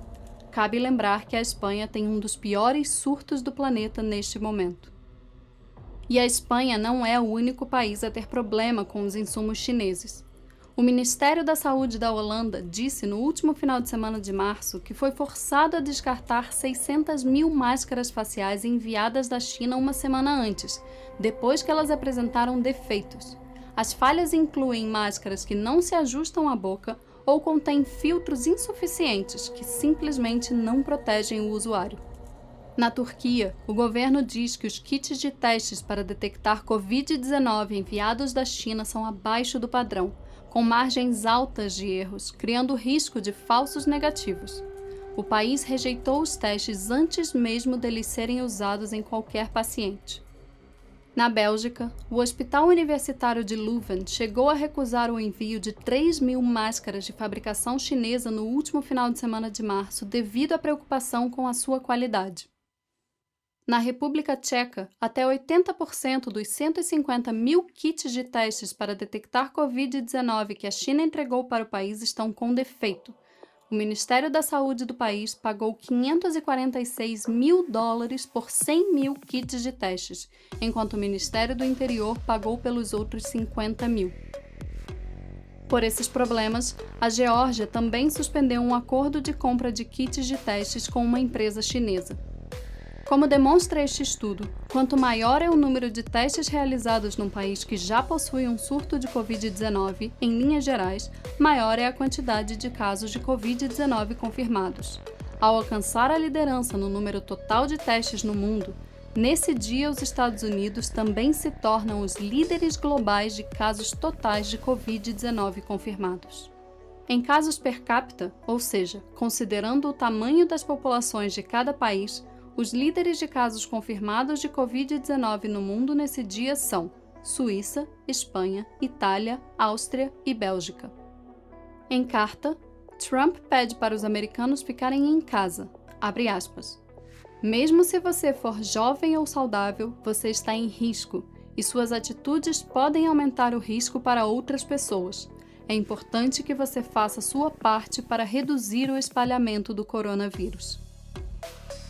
Cabe lembrar que a Espanha tem um dos piores surtos do planeta neste momento. E a Espanha não é o único país a ter problema com os insumos chineses. O Ministério da Saúde da Holanda disse no último final de semana de março que foi forçado a descartar 600 mil máscaras faciais enviadas da China uma semana antes, depois que elas apresentaram defeitos. As falhas incluem máscaras que não se ajustam à boca ou contêm filtros insuficientes que simplesmente não protegem o usuário. Na Turquia, o governo diz que os kits de testes para detectar Covid-19 enviados da China são abaixo do padrão, com margens altas de erros, criando risco de falsos negativos. O país rejeitou os testes antes mesmo deles serem usados em qualquer paciente. Na Bélgica, o Hospital Universitário de Leuven chegou a recusar o envio de 3.000 máscaras de fabricação chinesa no último final de semana de março devido à preocupação com a sua qualidade. Na República Tcheca, até 80% dos 150 mil kits de testes para detectar Covid-19 que a China entregou para o país estão com defeito. O Ministério da Saúde do país pagou $546 mil por 100 mil kits de testes, enquanto o Ministério do Interior pagou pelos outros 50 mil. Por esses problemas, a Geórgia também suspendeu um acordo de compra de kits de testes com uma empresa chinesa. Como demonstra este estudo, quanto maior é o número de testes realizados num país que já possui um surto de Covid-19, em linhas gerais, maior é a quantidade de casos de Covid-19 confirmados. Ao alcançar a liderança no número total de testes no mundo, nesse dia os Estados Unidos também se tornam os líderes globais de casos totais de Covid-19 confirmados. Em casos per capita, ou seja, considerando o tamanho das populações de cada país, Os líderes de casos confirmados de Covid-19 no mundo nesse dia são Suíça, Espanha, Itália, Áustria e Bélgica. Em carta, Trump pede para os americanos ficarem em casa, abre aspas. Mesmo se você for jovem ou saudável, você está em risco e suas atitudes podem aumentar o risco para outras pessoas. É importante que você faça sua parte para reduzir o espalhamento do coronavírus.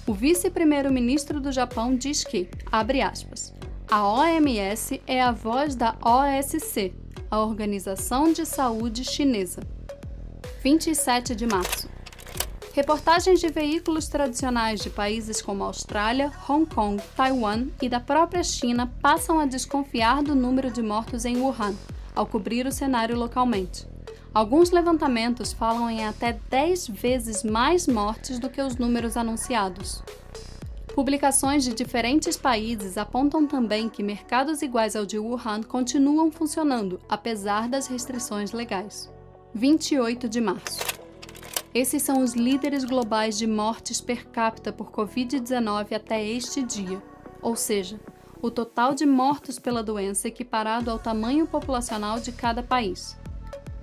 O vice-primeiro-ministro do Japão diz que, abre aspas, a OMS é a voz da OSC, a Organização de Saúde Chinesa. 27 de março. Reportagens de veículos tradicionais de países como Austrália, Hong Kong, Taiwan e da própria China passam a desconfiar do número de mortos em Wuhan, ao cobrir o cenário localmente. Alguns levantamentos falam em até 10 vezes mais mortes do que os números anunciados. Publicações de diferentes países apontam também que mercados iguais ao de Wuhan continuam funcionando, apesar das restrições legais. 28 de março. Esses são os líderes globais de mortes per capita por Covid-19 até este dia, ou seja, o total de mortos pela doença equiparado ao tamanho populacional de cada país.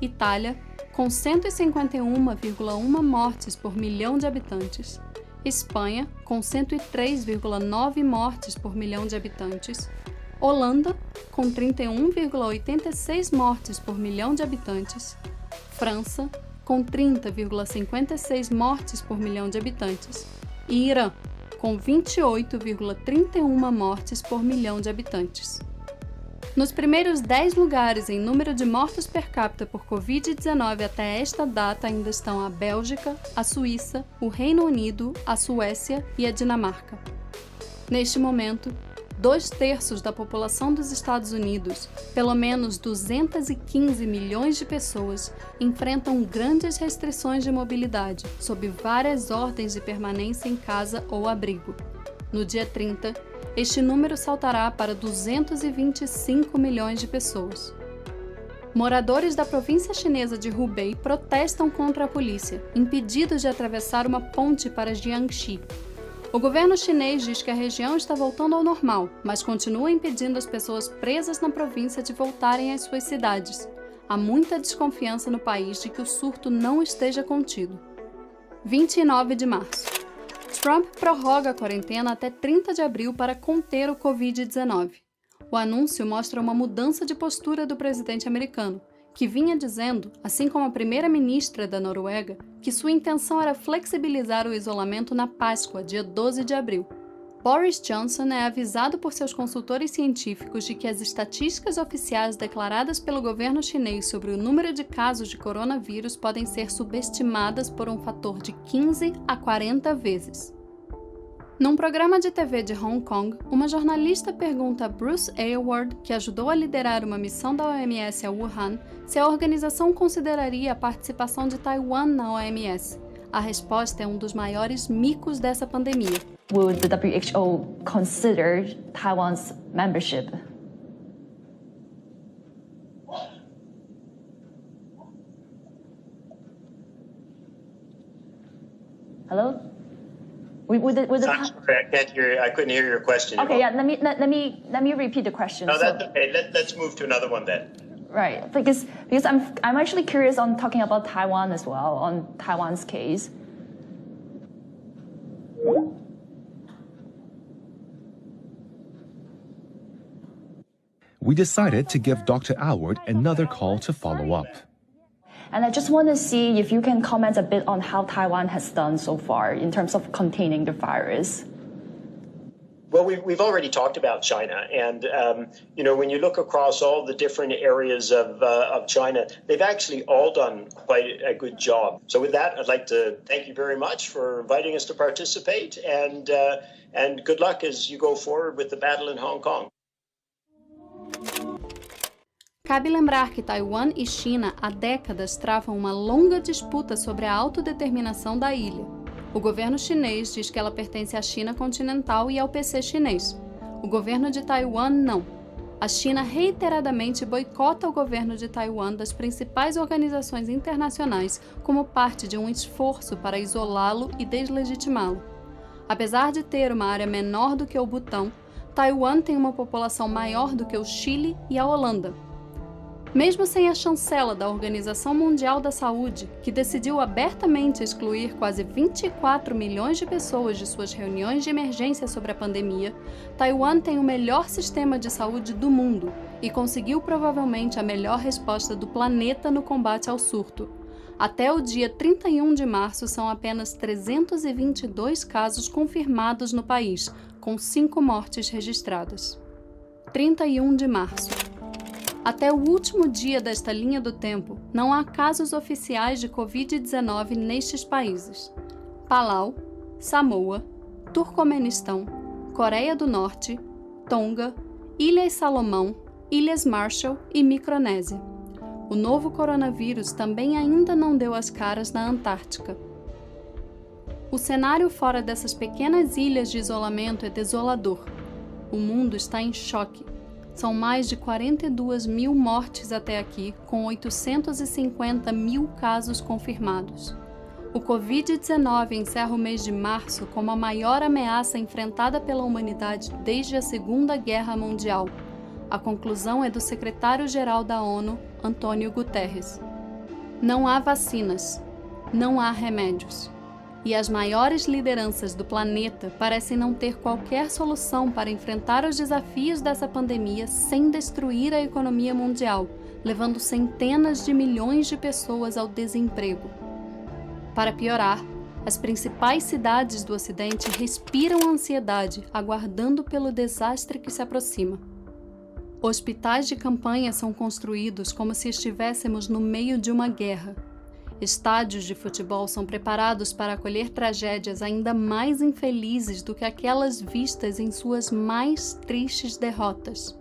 Itália, com 151,1 mortes por milhão de habitantes. Espanha, com 103,9 mortes por milhão de habitantes. Holanda, com 31,86 mortes por milhão de habitantes. França, com 30,56 mortes por milhão de habitantes, e Irã, com 28,31 mortes por milhão de habitantes. Nos primeiros 10 lugares em número de mortos per capita por Covid-19 até esta data ainda estão a Bélgica, a Suíça, o Reino Unido, a Suécia e a Dinamarca. Neste momento, 2/3 da população dos Estados Unidos, pelo menos 215 milhões de pessoas, enfrentam grandes restrições de mobilidade, sob várias ordens de permanência em casa ou abrigo. No dia 30, este número saltará para 225 milhões de pessoas. Moradores da província chinesa de Hubei protestam contra a polícia, impedidos de atravessar uma ponte para Jiangxi. O governo chinês diz que a região está voltando ao normal, mas continua impedindo as pessoas presas na província de voltarem às suas cidades. Há muita desconfiança no país de que o surto não esteja contido. 29 de março. Trump prorroga a quarentena até 30 de abril para conter o Covid-19. O anúncio mostra uma mudança de postura do presidente americano, que vinha dizendo, assim como a primeira-ministra da Noruega, que sua intenção era flexibilizar o isolamento na Páscoa, dia 12 de abril. Boris Johnson é avisado por seus consultores científicos de que as estatísticas oficiais declaradas pelo governo chinês sobre o número de casos de coronavírus podem ser subestimadas por um fator de 15 a 40 vezes. Num programa de TV de Hong Kong, uma jornalista pergunta a Bruce Aylward, que ajudou a liderar uma missão da OMS a Wuhan, se a organização consideraria a participação de Taiwan na OMS. A resposta é um dos maiores micos dessa pandemia.
Would the WHO consider Taiwan's membership? Hello?
I'm sorry, I couldn't hear your question.
Okay, yeah. Let me repeat the question.
No, that's okay. Let's move to another one then.
Right, because I'm actually curious on talking about Taiwan as well, on Taiwan's case.
We decided to give Dr. Aylward another call to follow up.
And I just want to see if you can comment a bit on how Taiwan has done so far in terms of containing the virus.
Well, we've already talked about China, and when you look across all the different areas of China, they've actually all done quite a good job. So with that, I'd like to thank you very much for inviting us to participate, and good luck as you go forward with the battle in Hong Kong.
Cabe lembrar que Taiwan e China há décadas travam uma longa disputa sobre a autodeterminação da ilha. O governo chinês diz que ela pertence à China continental e ao PC chinês. O governo de Taiwan não. A China reiteradamente boicota o governo de Taiwan das principais organizações internacionais como parte de um esforço para isolá-lo e deslegitimá-lo. Apesar de ter uma área menor do que o Butão, Taiwan tem uma população maior do que o Chile e a Holanda. Mesmo sem a chancela da Organização Mundial da Saúde, que decidiu abertamente excluir quase 24 milhões de pessoas de suas reuniões de emergência sobre a pandemia, Taiwan tem o melhor sistema de saúde do mundo e conseguiu provavelmente a melhor resposta do planeta no combate ao surto. Até o dia 31 de março, são apenas 322 casos confirmados no país, com 5 mortes registradas. 31 de março. Até o último dia desta linha do tempo, não há casos oficiais de Covid-19 nestes países: Palau, Samoa, Turcomenistão, Coreia do Norte, Tonga, Ilhas Salomão, Ilhas Marshall e Micronésia. O novo coronavírus também ainda não deu as caras na Antártica. O cenário fora dessas pequenas ilhas de isolamento é desolador. O mundo está em choque. São mais de 42 mil mortes até aqui, com 850 mil casos confirmados. O Covid-19 encerra o mês de março como a maior ameaça enfrentada pela humanidade desde a Segunda Guerra Mundial. A conclusão é do secretário-geral da ONU, Antônio Guterres. Não há vacinas, não há remédios. E as maiores lideranças do planeta parecem não ter qualquer solução para enfrentar os desafios dessa pandemia sem destruir a economia mundial, levando centenas de milhões de pessoas ao desemprego. Para piorar, as principais cidades do Ocidente respiram ansiedade, aguardando pelo desastre que se aproxima. Hospitais de campanha são construídos como se estivéssemos no meio de uma guerra. Estádios de futebol são preparados para acolher tragédias ainda mais infelizes do que aquelas vistas em suas mais tristes derrotas.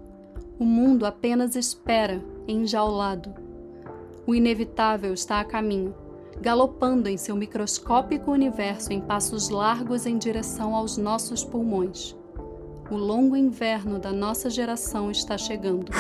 O mundo apenas espera, enjaulado. O inevitável está a caminho, galopando em seu microscópico universo em passos largos em direção aos nossos pulmões. O longo inverno da nossa geração está chegando.